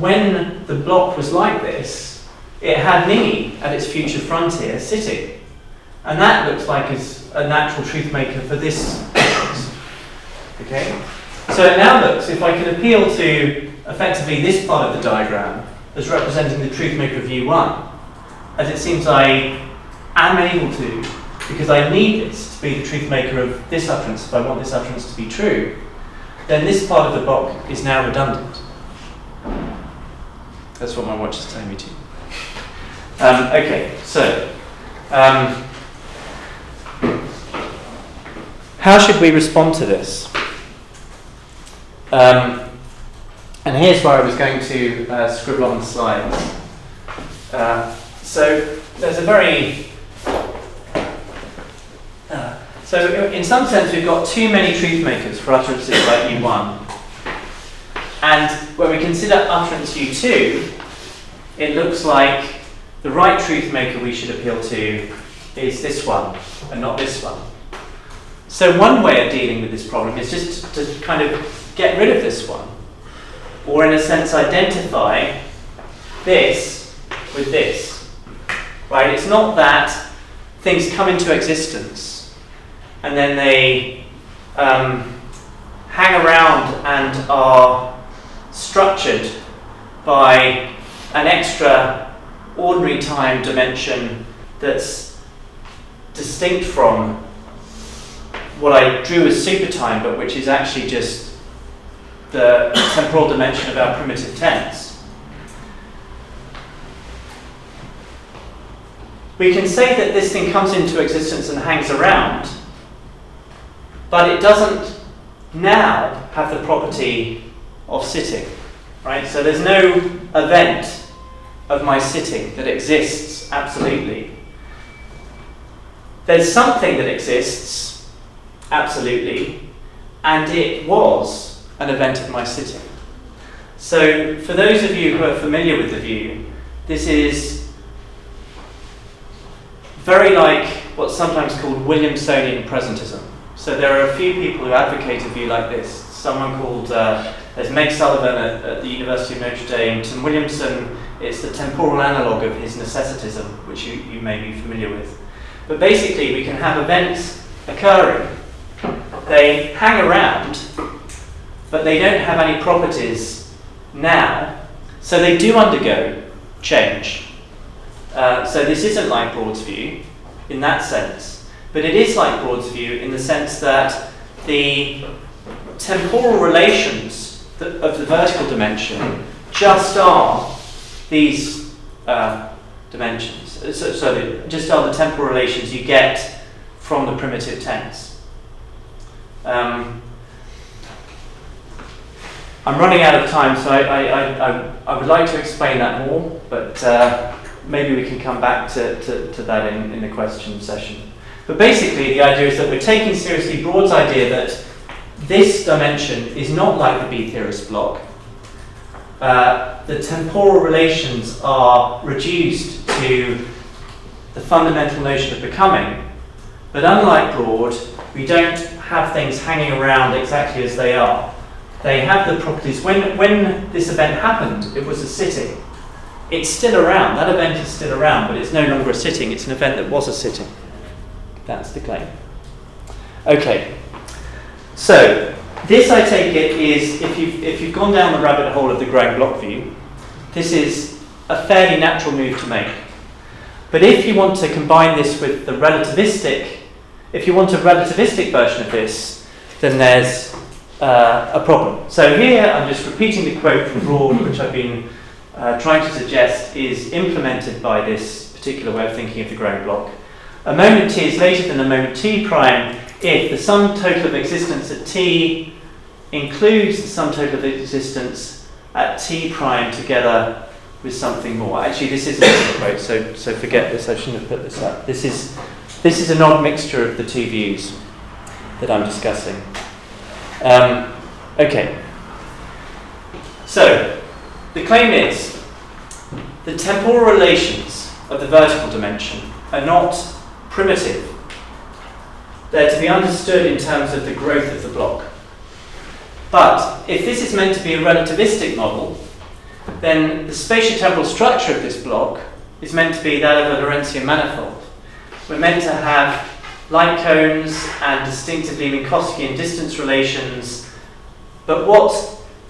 when the block was like this, it had me at its future frontier sitting. And that looks like is a natural truth maker for this utterance. Okay? So it now looks, if I can appeal to effectively this part of the diagram as representing the truth maker of U1, as it seems I am able to, because I need this to be the truth maker of this utterance if I want this utterance to be true, then this part of the block is now redundant. That's what my watch is telling me to. Okay, so how should we respond to this? And here's where I was going to scribble on the slides. So there's a very... so in some sense we've got too many truth makers for utterances like U1. And when we consider utterance U2, it looks like the right truth maker we should appeal to is this one, and not this one. So one way of dealing with this problem is just to kind of get rid of this one, or in a sense identify this with this. Right? It's not that things come into existence and then they hang around and are structured by an extra ordinary time dimension that's distinct from what I drew as supertime, but which is actually just the temporal dimension of our primitive tense. We can say that this thing comes into existence and hangs around, but it doesn't now have the property of sitting, right? So there's no event of my sitting that exists absolutely. There's something that exists absolutely, and it was an event of my sitting. So for those of you who are familiar with the view, this is very like what's sometimes called Williamsonian presentism. So there are a few people who advocate a view like this. Someone called, there's Meg Sullivan at the University of Notre Dame, Tim Williamson It's the temporal analogue of his necessitism, which you may be familiar with. But basically, we can have events occurring. They hang around, but they don't have any properties now, so they do undergo change. So this isn't like Broad's view in that sense, but it is like Broad's view in the sense that the temporal relations of the vertical dimension just are these dimensions. So they just are the temporal relations you get from the primitive tense. I'm running out of time, so I would like to explain that more, but maybe we can come back to that in the question session. But basically, the idea is that we're taking seriously Broad's idea that this dimension is not like the B-theorist block. The temporal relations are reduced to the fundamental notion of becoming, but unlike Broad, we don't have things hanging around exactly as they are. They have the properties. When this event happened, it was a sitting. It's still around. That event is still around, but it's no longer a sitting. It's an event that was a sitting. That's the claim. Okay. So this, I take it, is if you've gone down the rabbit hole of the growing block view, this is a fairly natural move to make. But if you want to combine this with the relativistic, if you want a relativistic version of this, then there's a problem. So here I'm just repeating the quote from Broad, which I've been trying to suggest is implemented by this particular way of thinking of the growing block. A moment t is later than a moment t prime if the sum total of existence at t includes the sum total of existence at t prime together with something more. Actually, this isn't a quote, so forget this. I shouldn't have put this up. This is an odd mixture of the two views that I'm discussing. Okay. So the claim is the temporal relations of the vertical dimension are not primitive. They're to be understood in terms of the growth of the block. But if this is meant to be a relativistic model, then the spatiotemporal structure of this block is meant to be that of a Lorentzian manifold. We're meant to have light cones and distinctively Minkowskian distance relations, but what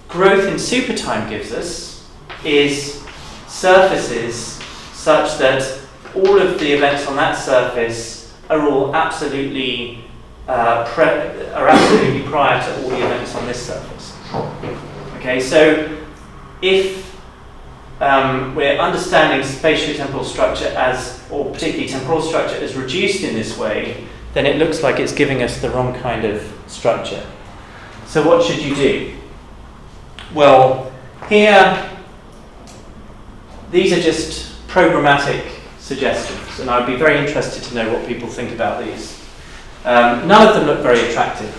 growth in supertime gives us is surfaces such that all of the events on that surface are all absolutely prior to all the events on this surface. Okay, so if we're understanding spatiotemporal structure as, or particularly temporal structure as reduced in this way, then it looks like it's giving us the wrong kind of structure. So what should you do? Well, here, these are just programmatic suggestions, and I'd be very interested to know what people think about these. None of them look very attractive.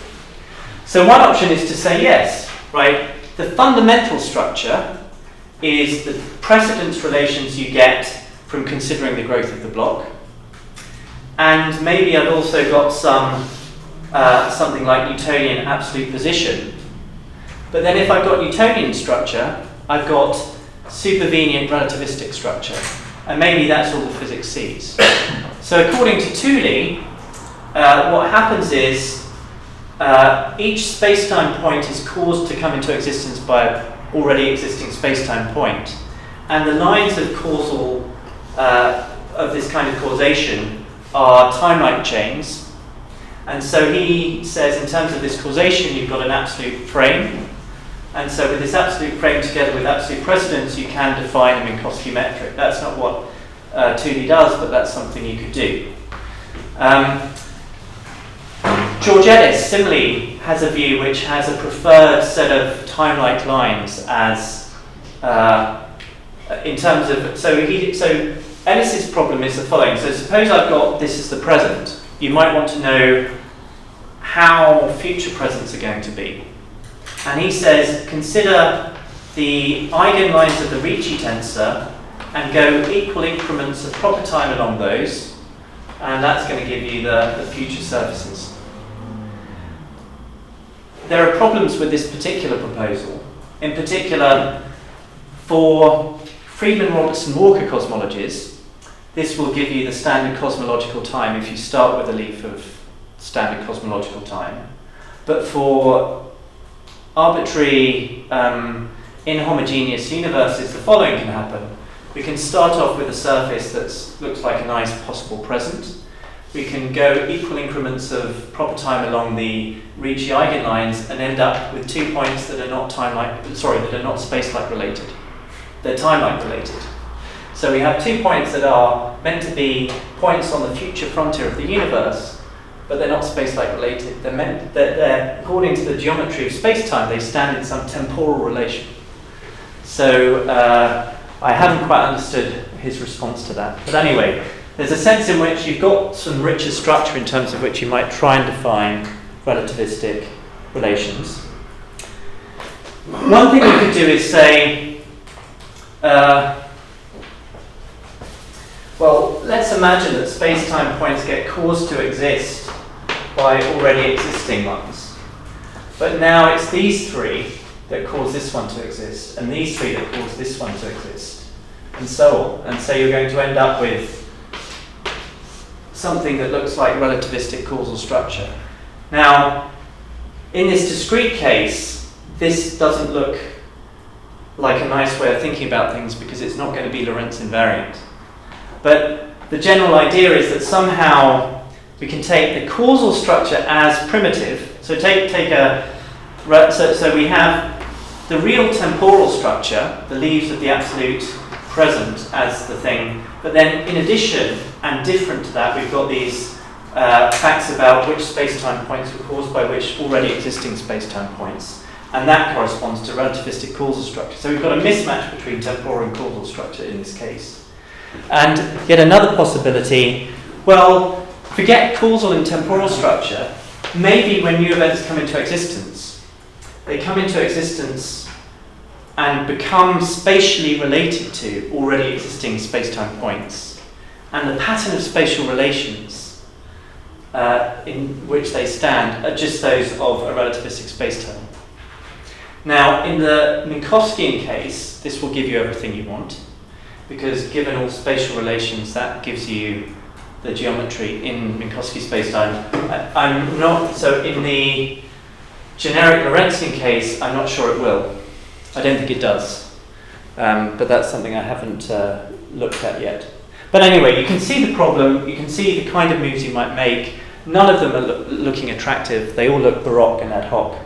So one option is to say yes, right? The fundamental structure is the precedence relations you get from considering the growth of the block. And maybe I've also got some something like Newtonian absolute position. But then if I've got Newtonian structure, I've got supervenient relativistic structure. And maybe that's all the physics sees. So according to Pooley, what happens is each spacetime point is caused to come into existence by an already existing spacetime point. And the lines of causal, of this kind of causation are timeline chains. And so he says in terms of this causation, you've got an absolute frame. And so with this absolute frame together with absolute precedence, you can define a Minkowski metric. That's not what Pooley does, but that's something you could do. George Ellis similarly has a view which has a preferred set of time-like lines as in terms of so Ellis's problem is the following. So suppose I've got this is the present. You might want to know how future presents are going to be. And he says, consider the eigenlines of the Ricci tensor and go equal increments of proper time along those, and that's going to give you the future surfaces. There are problems with this particular proposal. In particular, for Friedman-Robertson-Walker cosmologies, this will give you the standard cosmological time if you start with a leaf of standard cosmological time. But for arbitrary inhomogeneous universes, the following can happen. We can start off with a surface that looks like a nice possible present. We can go equal increments of proper time along the Ricci eigenlines and end up with 2 points that are not that are not space-like related. They're time-like related. So we have 2 points that are meant to be points on the future frontier of the universe, but they're not space-like related. They're according to the geometry of space-time, they stand in some temporal relation. So I haven't quite understood his response to that. But anyway, there's a sense in which you've got some richer structure in terms of which you might try and define relativistic relations. One thing we could do is say, well, let's imagine that space-time points get caused to exist by already existing ones. But now it's these three that cause this one to exist, and these three that cause this one to exist, and so on. And so you're going to end up with something that looks like relativistic causal structure. Now, in this discrete case, this doesn't look like a nice way of thinking about things because it's not going to be Lorentz invariant. But the general idea is that somehow we can take the causal structure as primitive. So so we have the real temporal structure, the leaves of the absolute present as the thing, but then in addition and different to that, we've got these facts about which space-time points were caused by which already existing space-time points, and that corresponds to relativistic causal structure. So we've got a mismatch between temporal and causal structure in this case. And yet another possibility, well, forget causal and temporal structure, maybe when new events come into existence, they come into existence and become spatially related to already existing space-time points. And the pattern of spatial relations in which they stand are just those of a relativistic spacetime. Now, in the Minkowskian case, this will give you everything you want, because given all spatial relations, that gives you the geometry in Minkowski spacetime. I'm not, so in the generic Lorentzian case, I'm not sure it will. I don't think it does, but that's something I haven't looked at yet. But anyway, you can see the problem, you can see the kind of moves you might make. None of them are looking attractive, they all look baroque and ad hoc.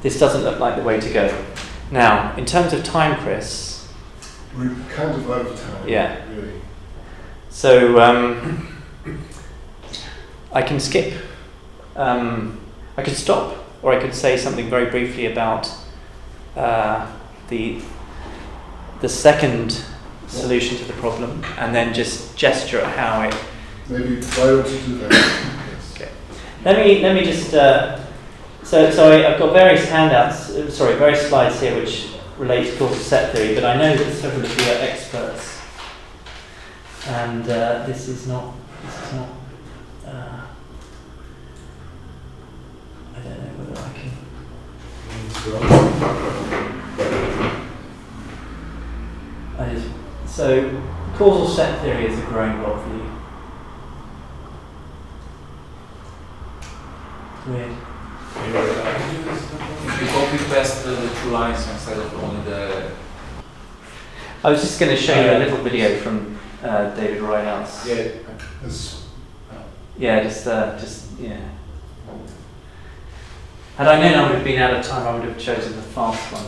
This doesn't look like the way to go. Now, in terms of time, Chris. We're kind of out of time. Yeah. Really. So I can skip. I could stop, or I could say something very briefly about the second solution to the problem, and then just gesture at how it. Maybe why don't you do that? Yes. Okay. Let me just. So I've got various handouts. Various slides here which relate to causal set theory, but I know that several of you are experts, and this is not. I don't know whether I can. So causal set theory is a growing block for you. Weird. If you copy paste the two lines instead of only the. I was just going to show you a little video from David Rideout's. Yeah. Yeah, just yeah. Had I known I would have been out of time, I would have chosen the fast one.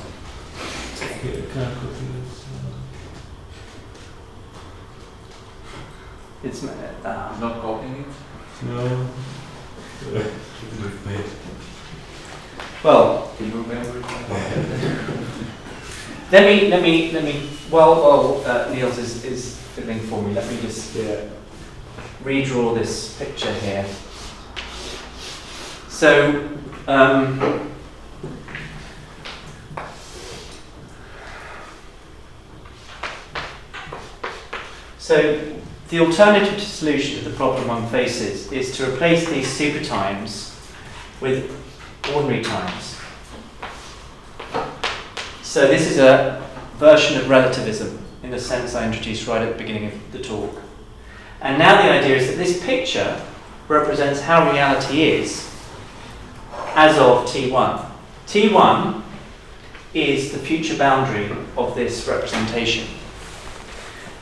It's Not copying it? No. well. Can you remember it? Let me. While Niels is fiddling for me, let me just redraw this picture here. So. So the alternative solution to the problem one faces is to replace these supertimes with ordinary times. So this is a version of relativism in the sense I introduced right at the beginning of the talk. And now the idea is that this picture represents how reality is as of T1. T1 is the future boundary of this representation.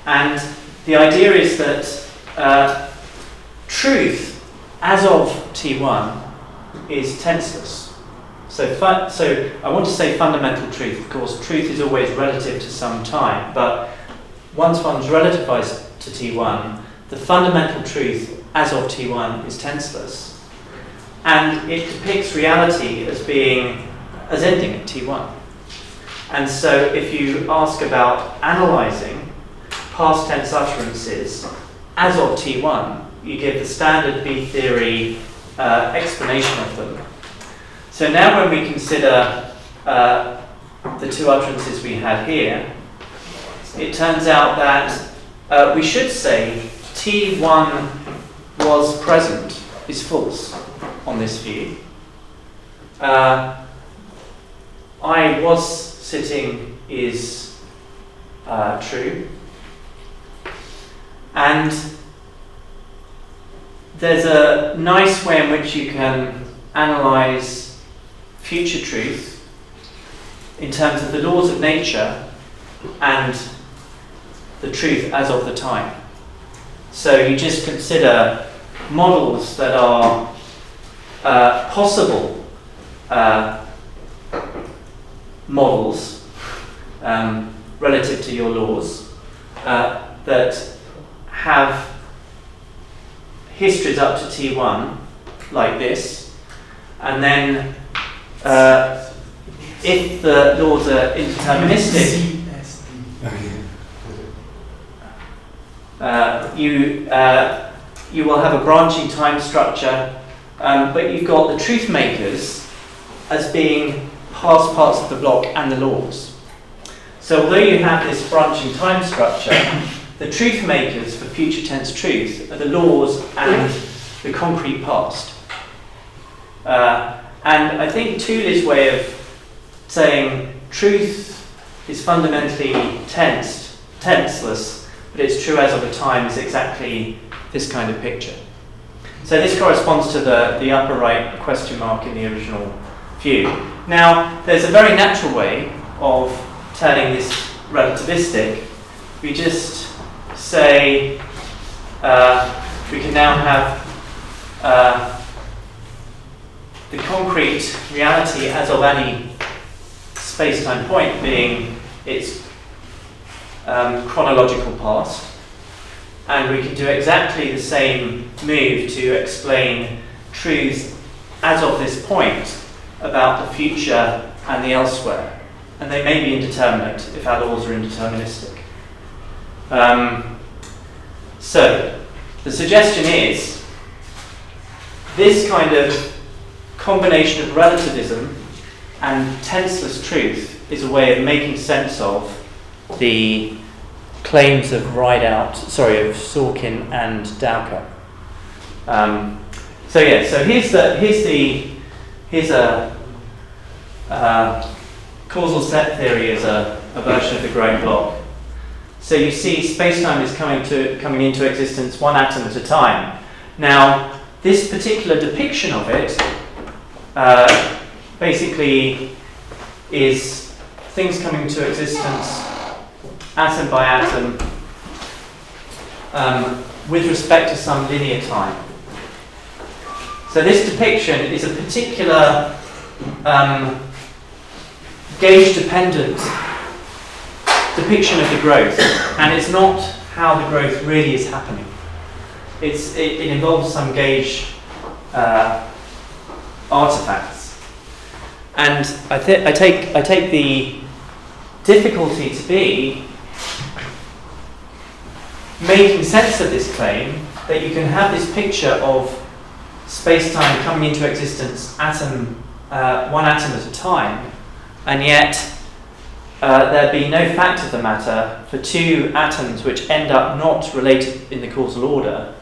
And the idea is that truth as of T1 is tenseless. So I want to say fundamental truth. Of course, truth is always relative to some time, but once one's relativized to T1, the fundamental truth as of T1 is tenseless. And it depicts reality as ending at T1. And so if you ask about analysing past tense utterances as of T1, you give the standard B-theory explanation of them. So now when we consider the two utterances we had here, it turns out that we should say T1 was present is false on this view. I was sitting is true. And there's a nice way in which you can analyse future truth in terms of the laws of nature and the truth as of the time. So you just consider models that are possible models relative to your laws that have histories up to T1 like this, and then if the laws are indeterministic, you will have a branching time structure, but you've got the truth makers as being past parts of the block and the laws. So although you have this branching time structure, the truth makers for future tense truth are the laws and the concrete past. And I think Pooley's way of saying truth is fundamentally tenseless, but it's true as of a time is exactly this kind of picture. So this corresponds to the upper right question mark in the original view. Now, there's a very natural way of turning this relativistic. We just say we can now have the concrete reality as of any space-time point being its chronological past, and we can do exactly the same move to explain truths as of this point about the future and the elsewhere, and they may be indeterminate if our laws are indeterministic. So the suggestion is this kind of combination of relativism and tenseless truth is a way of making sense of the claims of Sorkin and Dowker. Here's a causal set theory as a version of the growing block. So you see space-time is coming into existence one atom at a time. Now, this particular depiction of it basically is things coming into existence atom by atom with respect to some linear time. So this depiction is a particular gauge-dependent depiction of the growth, and it's not how the growth really is happening. It involves some gauge artifacts, and I take the difficulty to be making sense of this claim that you can have this picture of space-time coming into existence one atom at a time, and yet there be no fact of the matter for two atoms which end up not related in the causal order.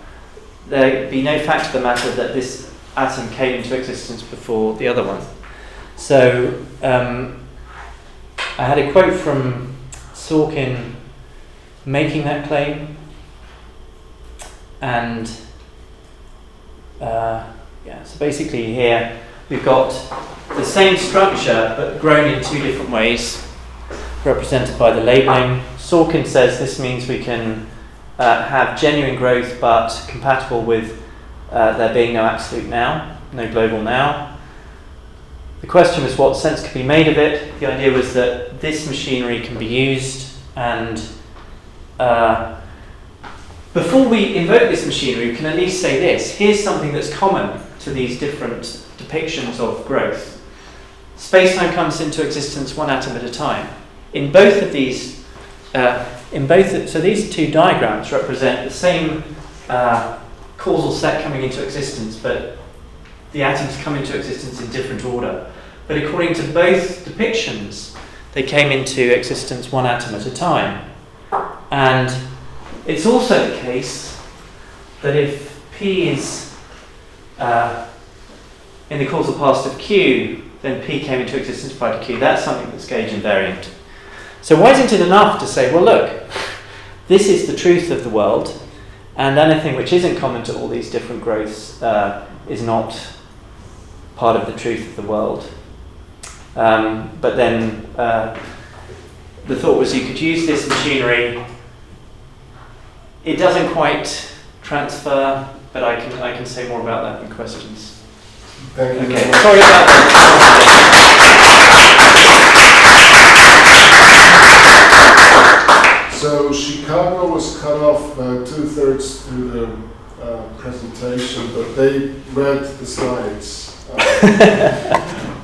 There be no fact of the matter that this atom came into existence before the other one. So I had a quote from Sorkin making that claim, and so basically here we've got the same structure but grown in two different ways, represented by the labeling. Sorkin says this means we can have genuine growth but compatible with there being no absolute now, no global now. The question was what sense could be made of it. The idea was that this machinery can be used, and before we invoke this machinery, we can at least say this. Here's something that's common to these different depictions of growth. Space-time comes into existence one atom at a time. In both of these, so these two diagrams represent the same causal set coming into existence, but the atoms come into existence in different order. But according to both depictions, they came into existence one atom at a time. And it's also the case that if P is in the causal past of Q, then P came into existence prior to Q. That's something that's gauge invariant. So why isn't it enough to say, well, look, this is the truth of the world, and anything which isn't common to all these different growths is not part of the truth of the world. But then the thought was you could use this machinery. It doesn't quite transfer, but I can say more about that in questions. Thank you. Okay, sorry about that. So Chicago was cut off 2/3 through the presentation, but they read the slides.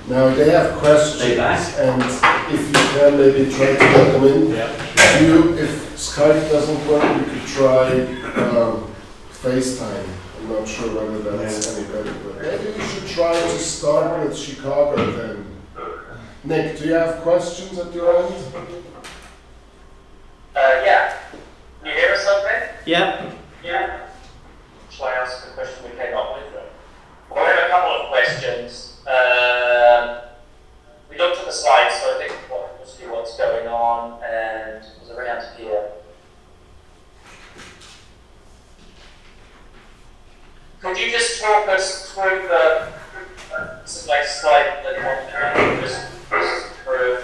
Now they have questions, and if you can maybe try to get them in. If Skype doesn't work, you could try FaceTime. I'm not sure whether that's any better, but maybe we should try to start with Chicago then. Nick, do you have questions at your end? Yeah. Can you hear us okay? Yeah. Yeah. Shall I ask the question we came up with? Well, we have a couple of questions. We looked at the slides, so I think we'll see what's going on, and it was around here. Could you just talk us through this is like slide that you just through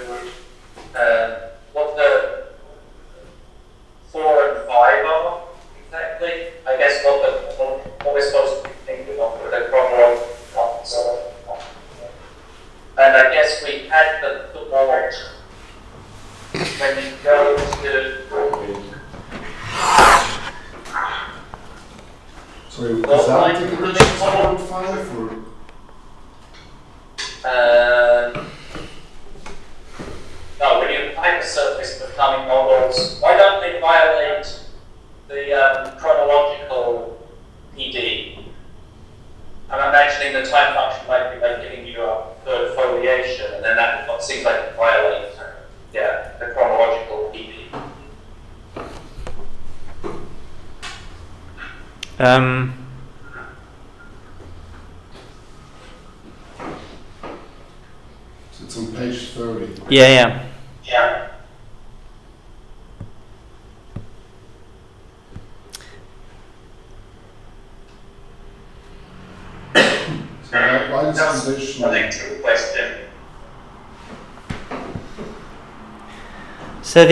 what the 4 and 5 are exactly? I guess what we're supposed to be thinking of with the chronological so and I guess we had the thought when you go to Sorry, is that the conditions 4 and 5 or? No, when you hypersurface becoming models, why don't they violate the chronological PD? I'm imagining the time function might be like giving you a third foliation, and then that seems like it violates the chronological PD. So it's on page 30. Yeah. So why this condition? I think it's a question. So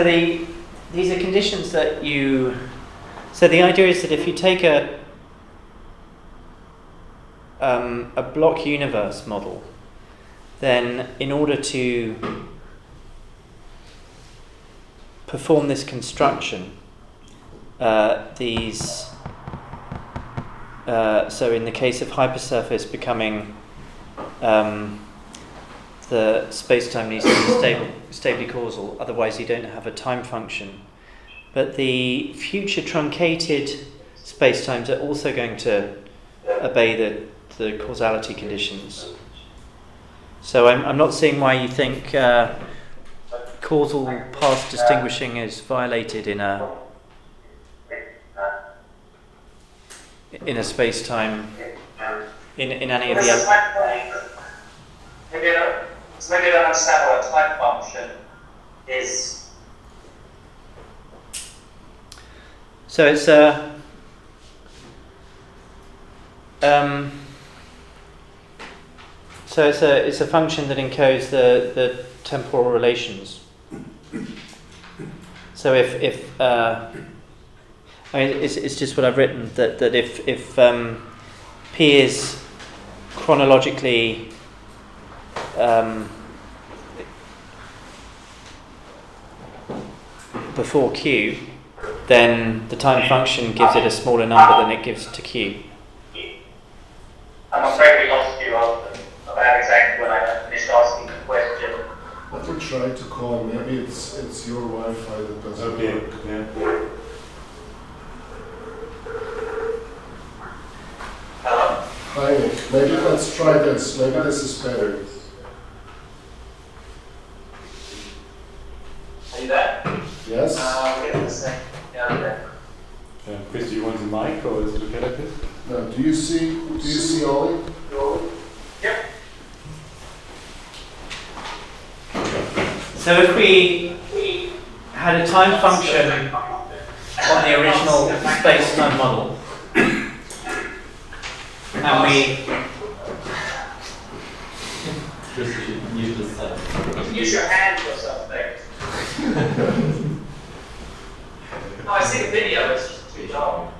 these are conditions that you. So the idea is that if you take a block universe model, then in order to perform this construction, so in the case of hypersurface becoming the space-time needs to be stably causal, otherwise you don't have a time function. But the future truncated space-times are also going to obey the causality conditions. So I'm not seeing why you think causal path distinguishing is violated in a in any of Maybe the I don't understand what a type function is. So it's it's a function that encodes the temporal relations. So if I mean it's just what I've written, that if P is chronologically before Q, then the time function gives it a smaller number than it gives to Q. I'm afraid we lost you about exactly when I finished asking the question. Let me try to call. Maybe it's your Wi-Fi that doesn't work. Yeah. Hello? Hi Nick. Maybe let's try this. Maybe this is better. Are you there? Yes? We're the same. Yeah, okay. Chris, do you want the mic or is it okay like this? No, do you see Ollie? Yep. So if we had a time function on the original space-time model, and we Just use the set. Use your hand or something. No, I see the video, it's just too dark.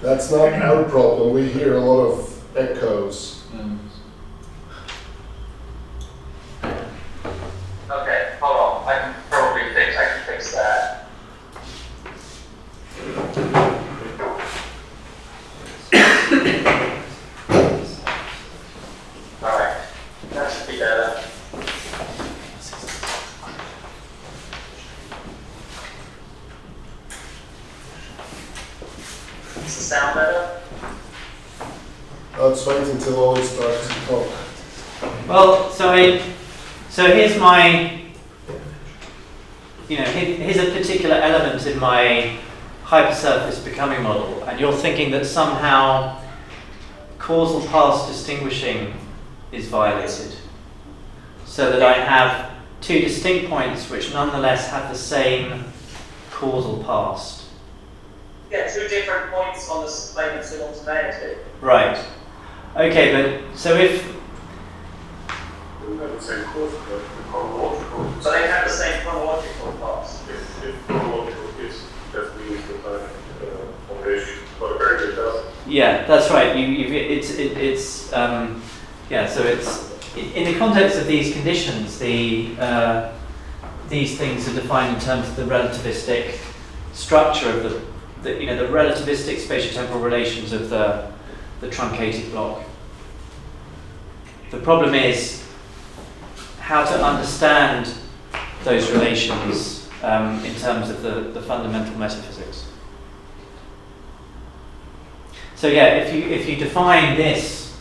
That's not our problem. We hear a lot of echoes. Okay, hold on. I can fix that. Alright, that should be better. Is the sound better? Let's wait until Ollie starts to talk. well, so here's my, here's a particular element in my hypersurface becoming model, and you're thinking that somehow causal path distinguishing is violated, so that I have two distinct points which nonetheless have the same causal past. Yeah, two different points on the plane of simultaneity. Right. Okay, but so if have the same course, the chronological. So they have the same chronological past. If chronological is definitely used the time foundation, but apparently it doesn't. yeah, that's right. So it's in the context of these conditions, these things are defined in terms of the relativistic structure of the relativistic spatiotemporal relations of the truncated block. The problem is how to understand those relations in terms of the fundamental metaphysics. So yeah, if you define this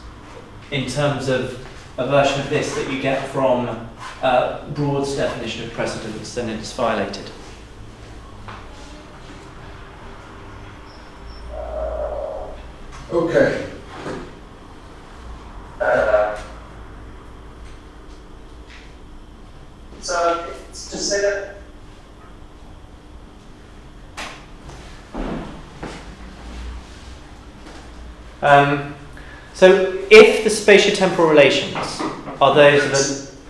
in terms of a version of this that you get from Broad's definition of precedence, then it's violated. Okay. So just say that. So if the spatiotemporal relations are those of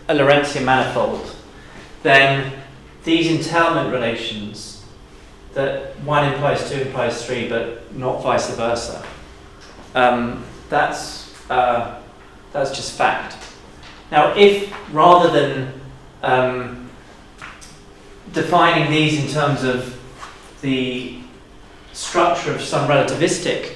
a Lorentzian manifold, then these entailment relations, that 1 implies 2 implies 3, but not vice versa, that's just fact. Now, if rather than defining these in terms of the structure of some relativistic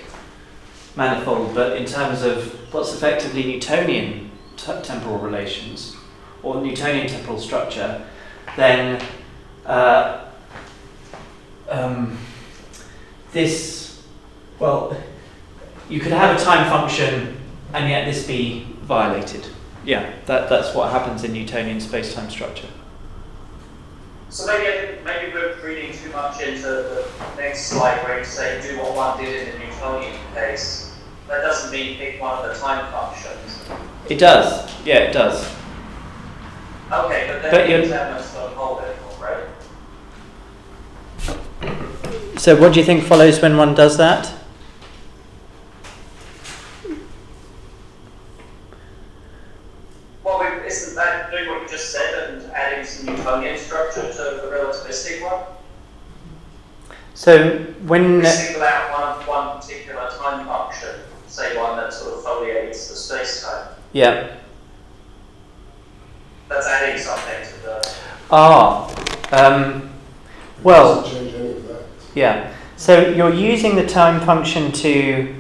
manifold, but in terms of what's effectively Newtonian temporal relations or Newtonian temporal structure, then you could have a time function and yet this be violated. Yeah, that's what happens in Newtonian space-time structure. So maybe we're reading too much into the next slide where you say do what one did in the Newtonian case. that doesn't mean pick one of the time functions. It does. Yeah, it does. Okay, but But then you're- these elements don't hold anymore, right? So what do you think follows when one does that? Well, isn't that doing what you just said and adding some Newtonian structure to the relativistic one? So when We single out one particular time function, say one that sort of foliates the space-time. yeah. That's adding something to the... Well, Doesn't change any of that. yeah. So you're using the time function to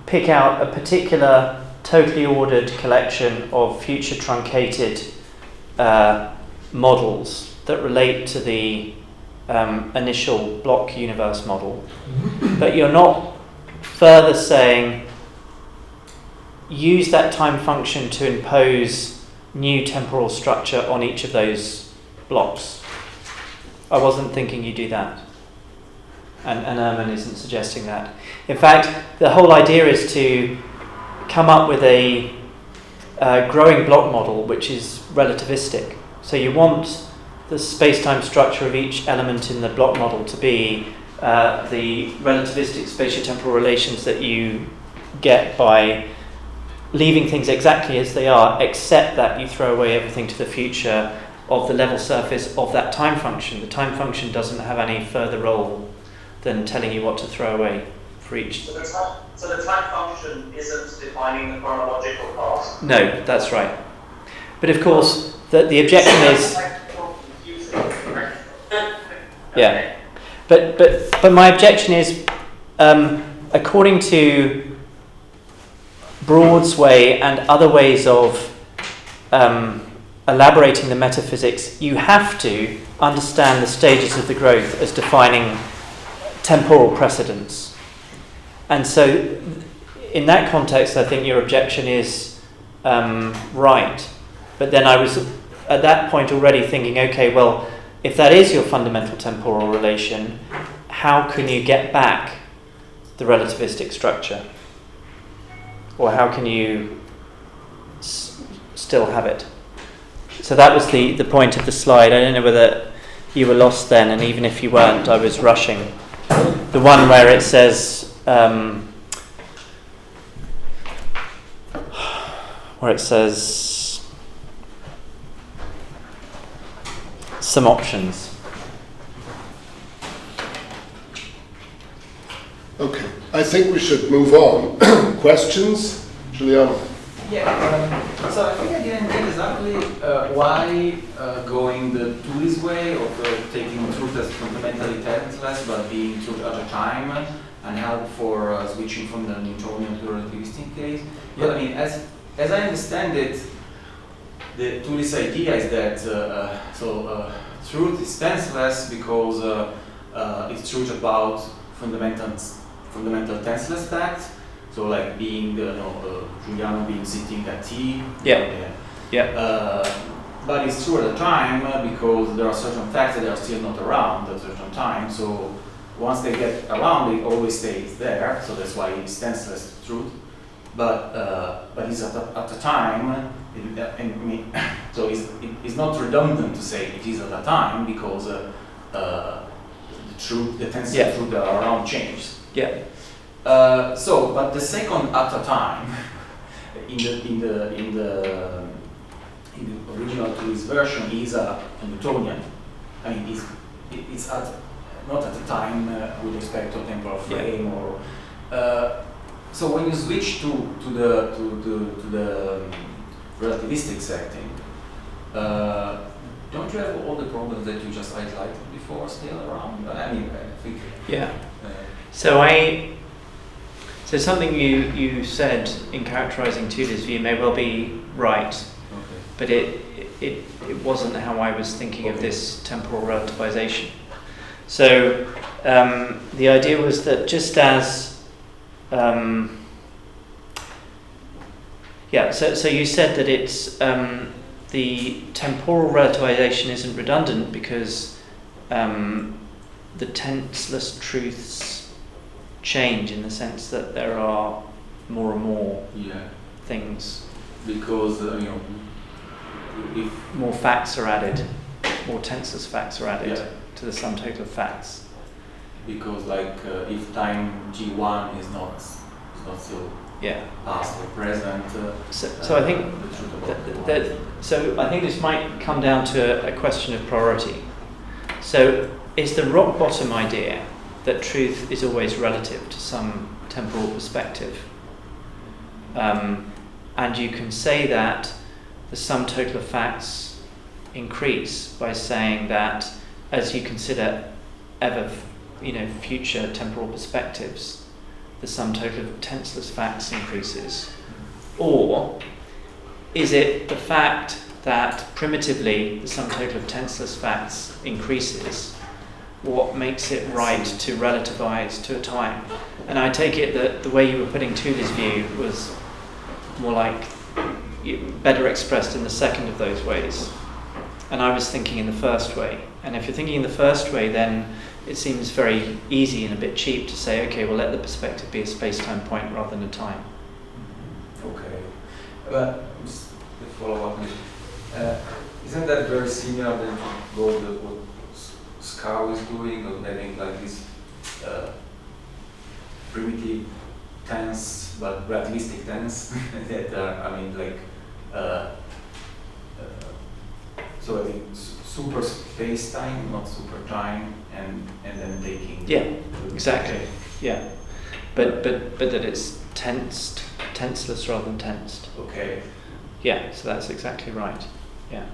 pick out a particular totally ordered collection of future truncated models that relate to the initial block universe model. But you're not further saying use that time function to impose new temporal structure on each of those blocks. I wasn't thinking you do that. And Ehrman isn't suggesting that. In fact, the whole idea is to come up with a growing block model which is relativistic. So you want the space-time structure of each element in the block model to be the relativistic spatiotemporal relations that you get by leaving things exactly as they are, except that you throw away everything to the future of the level surface of that time function. The time function doesn't have any further role than telling you what to throw away for each. So the time function isn't defining the chronological path? No, that's right. But of course, the objection is... Yeah. But my objection is, according to Broad's way and other ways of elaborating the metaphysics, you have to understand the stages of the growth as defining temporal precedence. And so, in that context, I think your objection is right. But then I was, at that point, already thinking, okay, well, if that is your fundamental temporal relation, how can you get back the relativistic structure? Or how can you still have it? So that was the point of the slide. I don't know whether you were lost then, and even if you weren't, I was rushing. The one where it says, some options. Okay, I think we should move on. Questions? Giuliano? Yeah, so I think I didn't get exactly why going the Pooley's way of taking truth as fundamentally tenseless but being truth at a time and help for switching from the Newtonian to the relativistic case. Yeah, I mean, as I understand it, the Pooley's idea is that truth is tenseless because it's truth about fundamental tenseless facts. So like being, Giuliano being sitting at T. But it's true at a time because there are certain facts that are still not around at a certain time. So once they get around, it always stays there. So that's why it's tenseless truth. But it's at a time. So it's not redundant to say it is at a time because the tensor truth that are around changes. Yeah. But the second at a time in the original Pooley's version is a Newtonian. I mean, it's not at a time with respect to a temporal frame or. So when you switch to the relativistic setting, don't you have all the problems that you just highlighted before still around? I mean, I think. Yeah. So something you said in characterizing Tudor's view may well be right, but it wasn't how I was thinking of this temporal relativization. So the idea was that just as so you said that it's the temporal relativization isn't redundant because the tenseless truths change in the sense that there are more and more Yeah, things, because if more facts are added, more tenseless facts are added Yeah. to the sum total of facts. because if time G1 is not so Yeah. past or present. So I think the truth about so I think this might come down to a question of priority. So is the rock bottom idea that truth is always relative to some temporal perspective, and you can say that the sum total of facts increase by saying that as you consider ever future temporal perspectives, the sum total of tenseless facts increases? Or is it the fact that primitively the sum total of tenseless facts increases what makes it right to relativize to a time? And I take it that the way you were putting Pooley's view was more like better expressed in the second of those ways. And I was thinking in the first way. And if you're thinking in the first way, then it seems very easy and a bit cheap to say, okay, well, let the perspective be a space-time point rather than a time. Okay, but just to follow up, isn't that very similar then to what Scow is doing, of having like this primitive tense but relativistic tense that are, so I think super space-time, not super time, and then taking Exactly. Yeah, but that it's tenseless rather than tensed. Okay, Yeah, so that's exactly right. Yeah.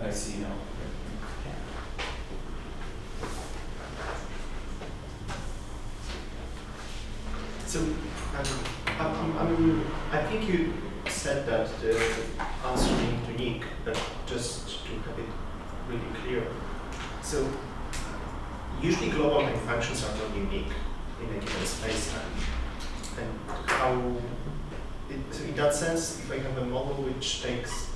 I see now. So, I think you said that the answer being unique, but just to have it really clear. So, usually global time functions are not unique in a given space-time. And so in that sense, if I have a model which is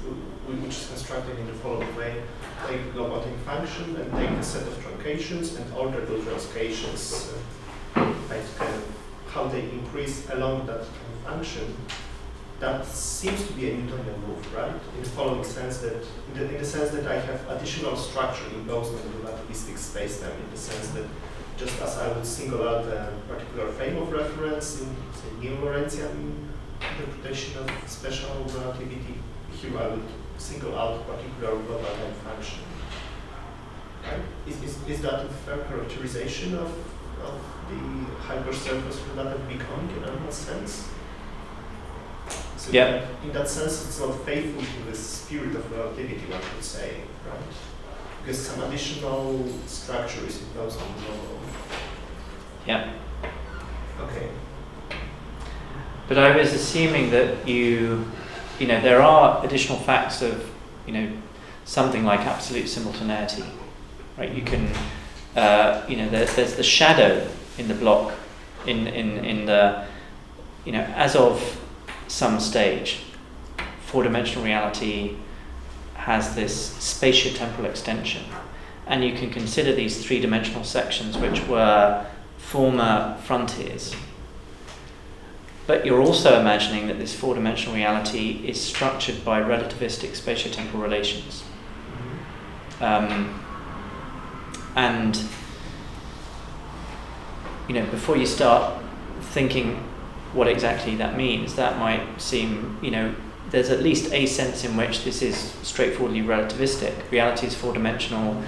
constructed in the following way, take a global time function and take a set of truncations and order those truncations, how they increase along that function, that seems to be a Newtonian move, right? In the following sense that, in the sense that I have additional structure imposed on the relativistic spacetime, in the sense that just as I would single out a particular frame of reference in, say, neo-Lorentzian interpretation of special relativity, here I would single out a particular global time function. Right? Is that a fair characterization of the hypersurface relative becoming in a sense? So Yeah. in that sense, it's not faithful to the spirit of relativity, one could say, right? Because some additional structure is imposed on the model. Yeah. Okay. But I was assuming that there are additional facts of, something like absolute simultaneity, right? You can, there's the shadow in the block, in the, as of some stage, four-dimensional reality has this spatiotemporal extension, and you can consider these three-dimensional sections which were former frontiers. But you're also imagining that this four-dimensional reality is structured by relativistic spatiotemporal relations. And before you start thinking what exactly that means, that might seem, there's at least a sense in which this is straightforwardly relativistic. Reality is four-dimensional.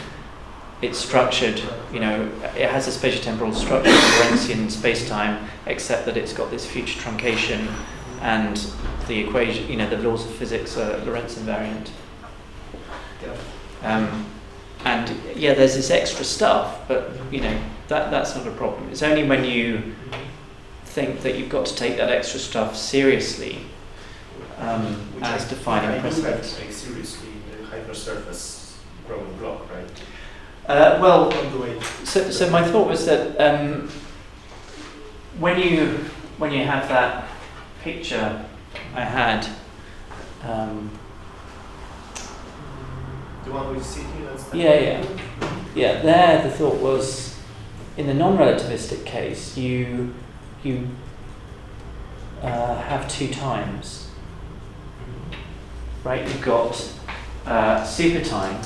It's structured, it has a spatiotemporal structure of Lorentzian space-time, except that it's got this future truncation, and the equation, the laws of physics are Lorentz invariant. And there's this extra stuff, but that's not a problem. It's only when you think that you've got to take that extra stuff seriously as defining precedents. Take seriously the hypersurface growing block, right? So my thought was that when you have that picture I had, the one with city, that's there the thought was in the non-relativistic case, you have two times, right? You've got super time,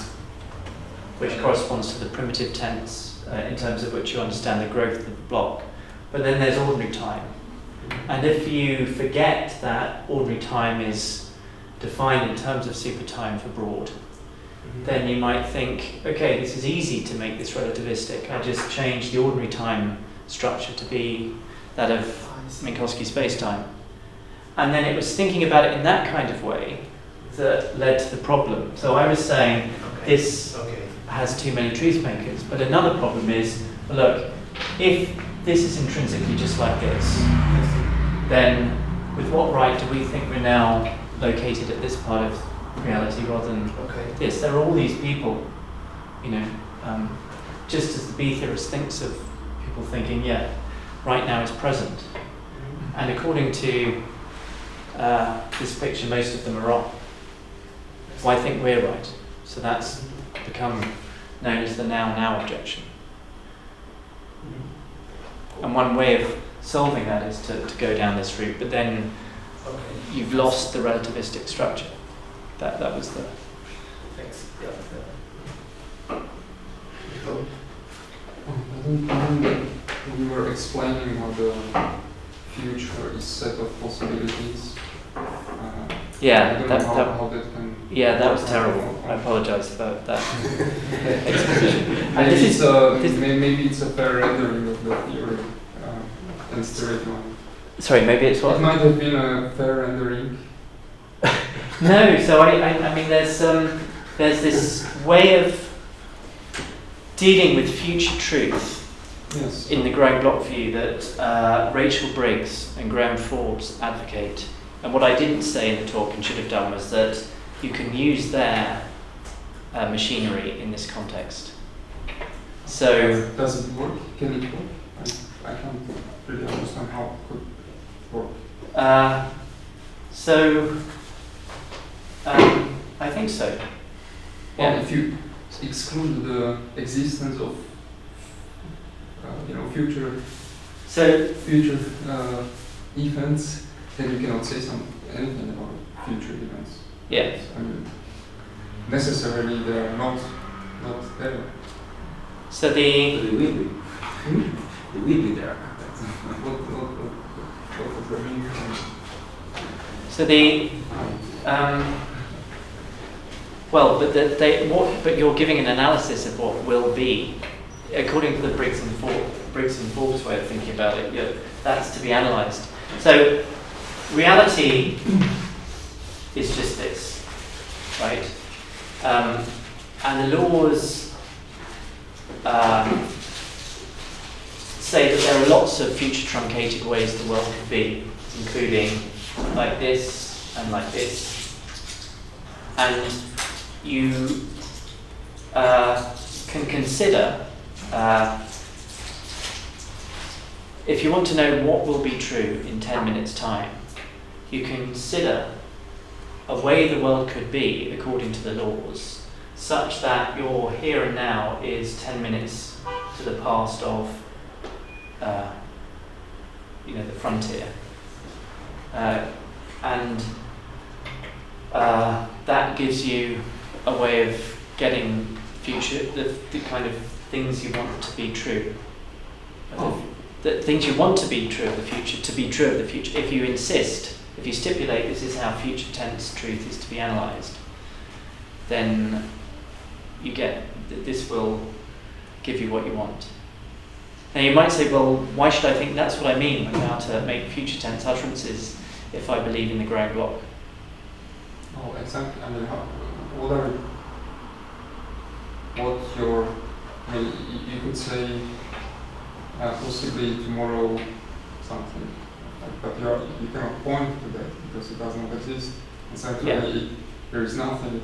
which corresponds to the primitive tense in terms of which you understand the growth of the block. But then there's ordinary time. And if you forget that ordinary time is defined in terms of super time for broad, then you might think, okay, this is easy to make this relativistic. I just change the ordinary time structure to be that of Minkowski spacetime. And then it was thinking about it in that kind of way that led to the problem. So I was saying this has too many truth makers, but another problem is, look, if this is intrinsically just like this, then with what right do we think we're now located at this part of reality rather than this? There are all these people, you know, just as the B-theorist thinks of people thinking, yeah, right now is present. And according to this picture, most of them are wrong. So I think we're right. So that's become known as the now objection. And one way of solving that is to go down this route, but then you've lost the relativistic structure. That was the... Thanks. We were explaining how the future is set of possibilities. Yeah, I don't that, know that, how that can... yeah, that was terrible. I apologise for that exposition. Maybe it's a fair rendering of the theory, and straight line. Sorry, maybe it's what? It might have been a fair rendering. No, so I mean there's this way of dealing with future truth in the growing block view that Rachel Briggs and Graham Forbes advocate. And what I didn't say in the talk and should have done was that you can use their machinery in this context. So does it work? Can it work? I can't really understand how it could work. I think so. Well, Yeah. if you exclude the existence of future events, then you cannot say anything about future events. Yeah. I mean, necessarily they are not there. So They will be. They will be there. What does that mean? So but you're giving an analysis of what will be, according to the Briggs and Forbes way of thinking about it. That's to be analysed. So reality is just this, right? And the laws say that there are lots of future truncated ways the world could be, including like this and like this. And you can consider, if you want to know what will be true in 10 minutes' time, you can consider a way the world could be according to the laws, such that your here and now is 10 minutes to the past of the frontier. And that gives you a way of getting future, the kind of things you want to be true. The things you want to be true of the future, to be true of the future. If you insist, if you stipulate this is how future tense truth is to be analysed, then you get, this will give you what you want. Now you might say, well, why should I think that's what I mean about to make future tense utterances if I believe in the growing block? Oh, exactly. I mean, you could say possibly tomorrow something, but you cannot point to that because it does not exist. Exactly. There is nothing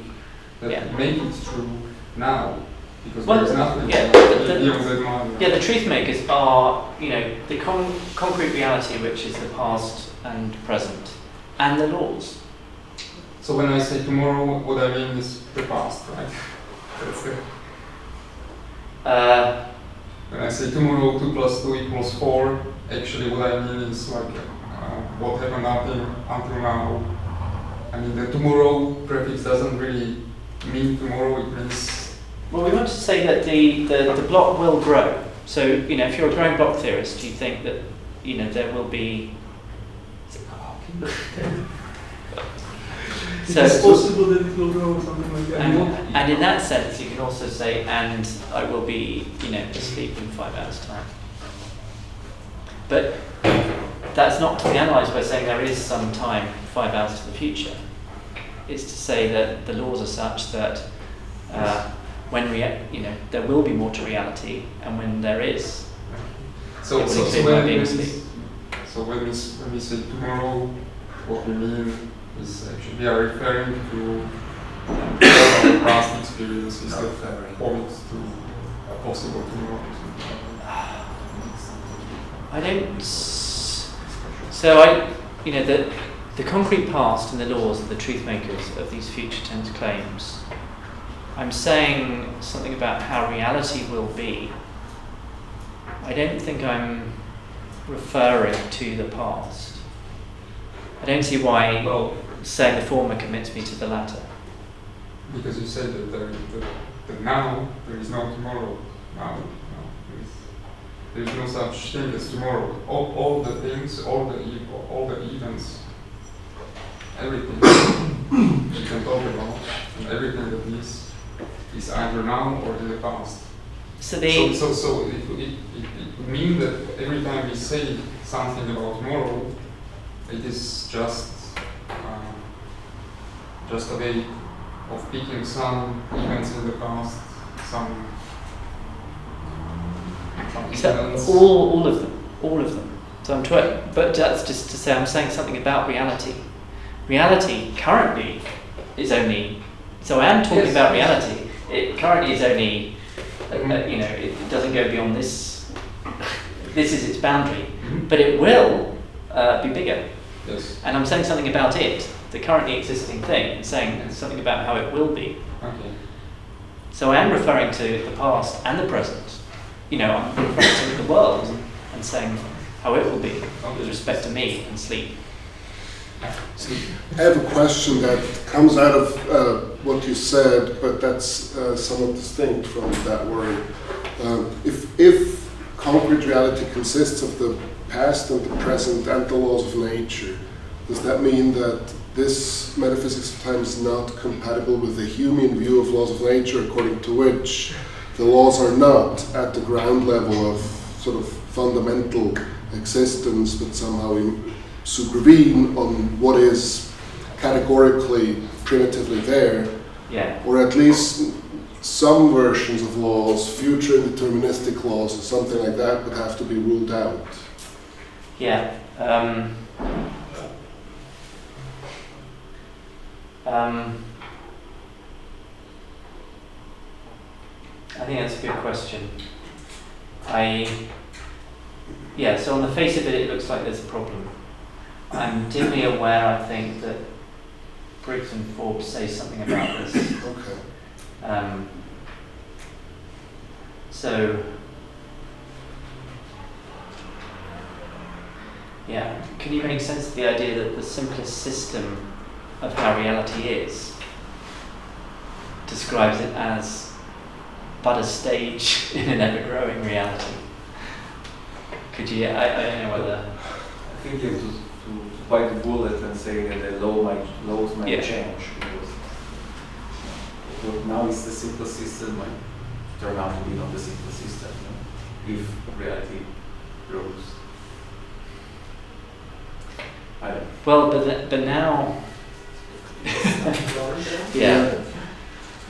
that makes it true now. Because there is nothing beyond that mind. Yeah, the truth makers are, the concrete reality, which is the past and present, and the laws. So when I say tomorrow, what I mean is the past, right? That's it. When I I say tomorrow 2 plus 2 equals 4, actually what I mean is like what happened until now. I mean the tomorrow prefix doesn't really mean tomorrow, it means... Well, we want to say that the block will grow. So, if you're a growing block theorist, you think that, there will be... So it's possible that it will grow or something like that. And in that sense, you can also say, and I will be, asleep in 5 hours' time. But that's not to be analysed by saying there is some time, 5 hours to the future. It's to say that the laws are such that when there will be more to reality, and when there is, so it will when we say tomorrow, what we mean is actually we are referring to our past experience instead of point to a possible tomorrow. I don't. So the concrete past and the laws are the truth makers of these future tense claims. I'm saying something about how reality will be. I don't think I'm referring to the past. I don't see why saying the former commits me to the latter. Because you said that now there is no tomorrow. Now there is no such thing as tomorrow. All the things, all the events, everything you can talk about, and everything that is either now or in the past. So it would mean that every time we say something about tomorrow, it is just a way of picking some events in the past, some events. All of them. So I'm trying, but that's just to say I'm saying something about reality. Reality currently is only. So I am talking about reality. It currently is only. It doesn't go beyond this. This is its boundary, but it will be bigger. Yes. And I'm saying something about it, the currently existing thing, and saying something about how it will be. Okay. So I am referring to the past and the present. I'm referring to the world and saying how it will be with respect to me and sleep. I have a question that comes out of what you said, but that's somewhat distinct from that word. If concrete reality consists of the past and the present and the laws of nature, does that mean that this metaphysics of time is not compatible with the Humean view of laws of nature, according to which the laws are not at the ground level of sort of fundamental existence, but somehow supervene on what is categorically, primitively there? Yeah. Or at least some versions of laws, future indeterministic laws or something like that, would have to be ruled out. Yeah. I think that's a good question. So on the face of it looks like there's a problem. I'm dimly aware, I think, that Briggs and Forbes say something about this. Okay. Can you make sense of the idea that the simplest system of how reality is describes it as but a stage in an ever-growing reality? Could you? I don't know whether. I think you have to bite the bullet and say that the laws might change. Because what now is the simplest system might turn out to be not the simplest system, if reality grows. I don't know. Well, but now. Yeah.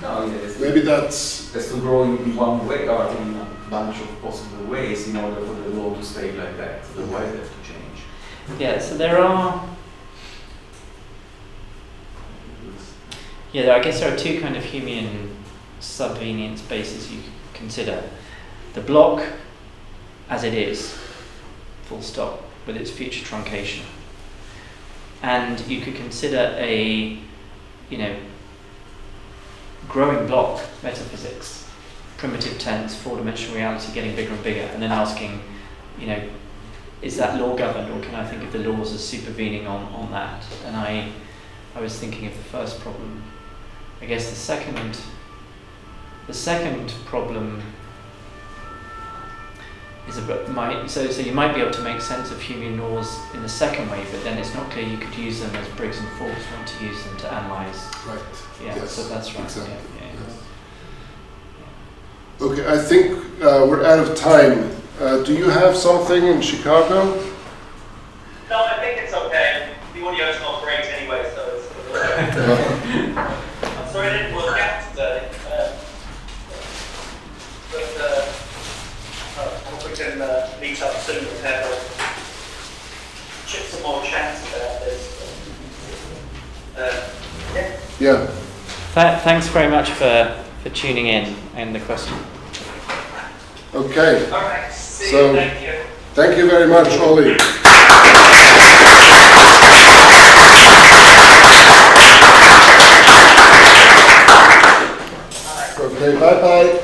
No, yes. Maybe that's. Has to grow in one way, or in a bunch of possible ways, in order for the law to stay like that. Otherwise, they have to change. Yeah. So there are. Yeah, I guess there are two kind of Humean subvenience bases you consider. The block as it is, full stop, with its future truncation. And you could consider a, growing block metaphysics, primitive tense, four-dimensional reality getting bigger and bigger, and then asking, is that law governed, or can I think of the laws as supervening on that? And I was thinking of the first problem. I guess the second problem is so you might be able to make sense of Humean laws in the second way, but then it's not clear you could use them as Briggs and Forbes want to use them to analyse. Right. Yeah, Yes. so that's right. Exactly. Yeah. Okay, I think we're out of time. Do you have something in Chicago? No, I think it's okay. The audio's not great anyway, so it's I'm sorry it didn't work out today. But I hope we can meet up soon and have some more chats about this. Yeah. Thanks very much for tuning in and the question. Okay. All right. See So, you. Thank you. Thank you very much, Ollie. Okay, bye-bye.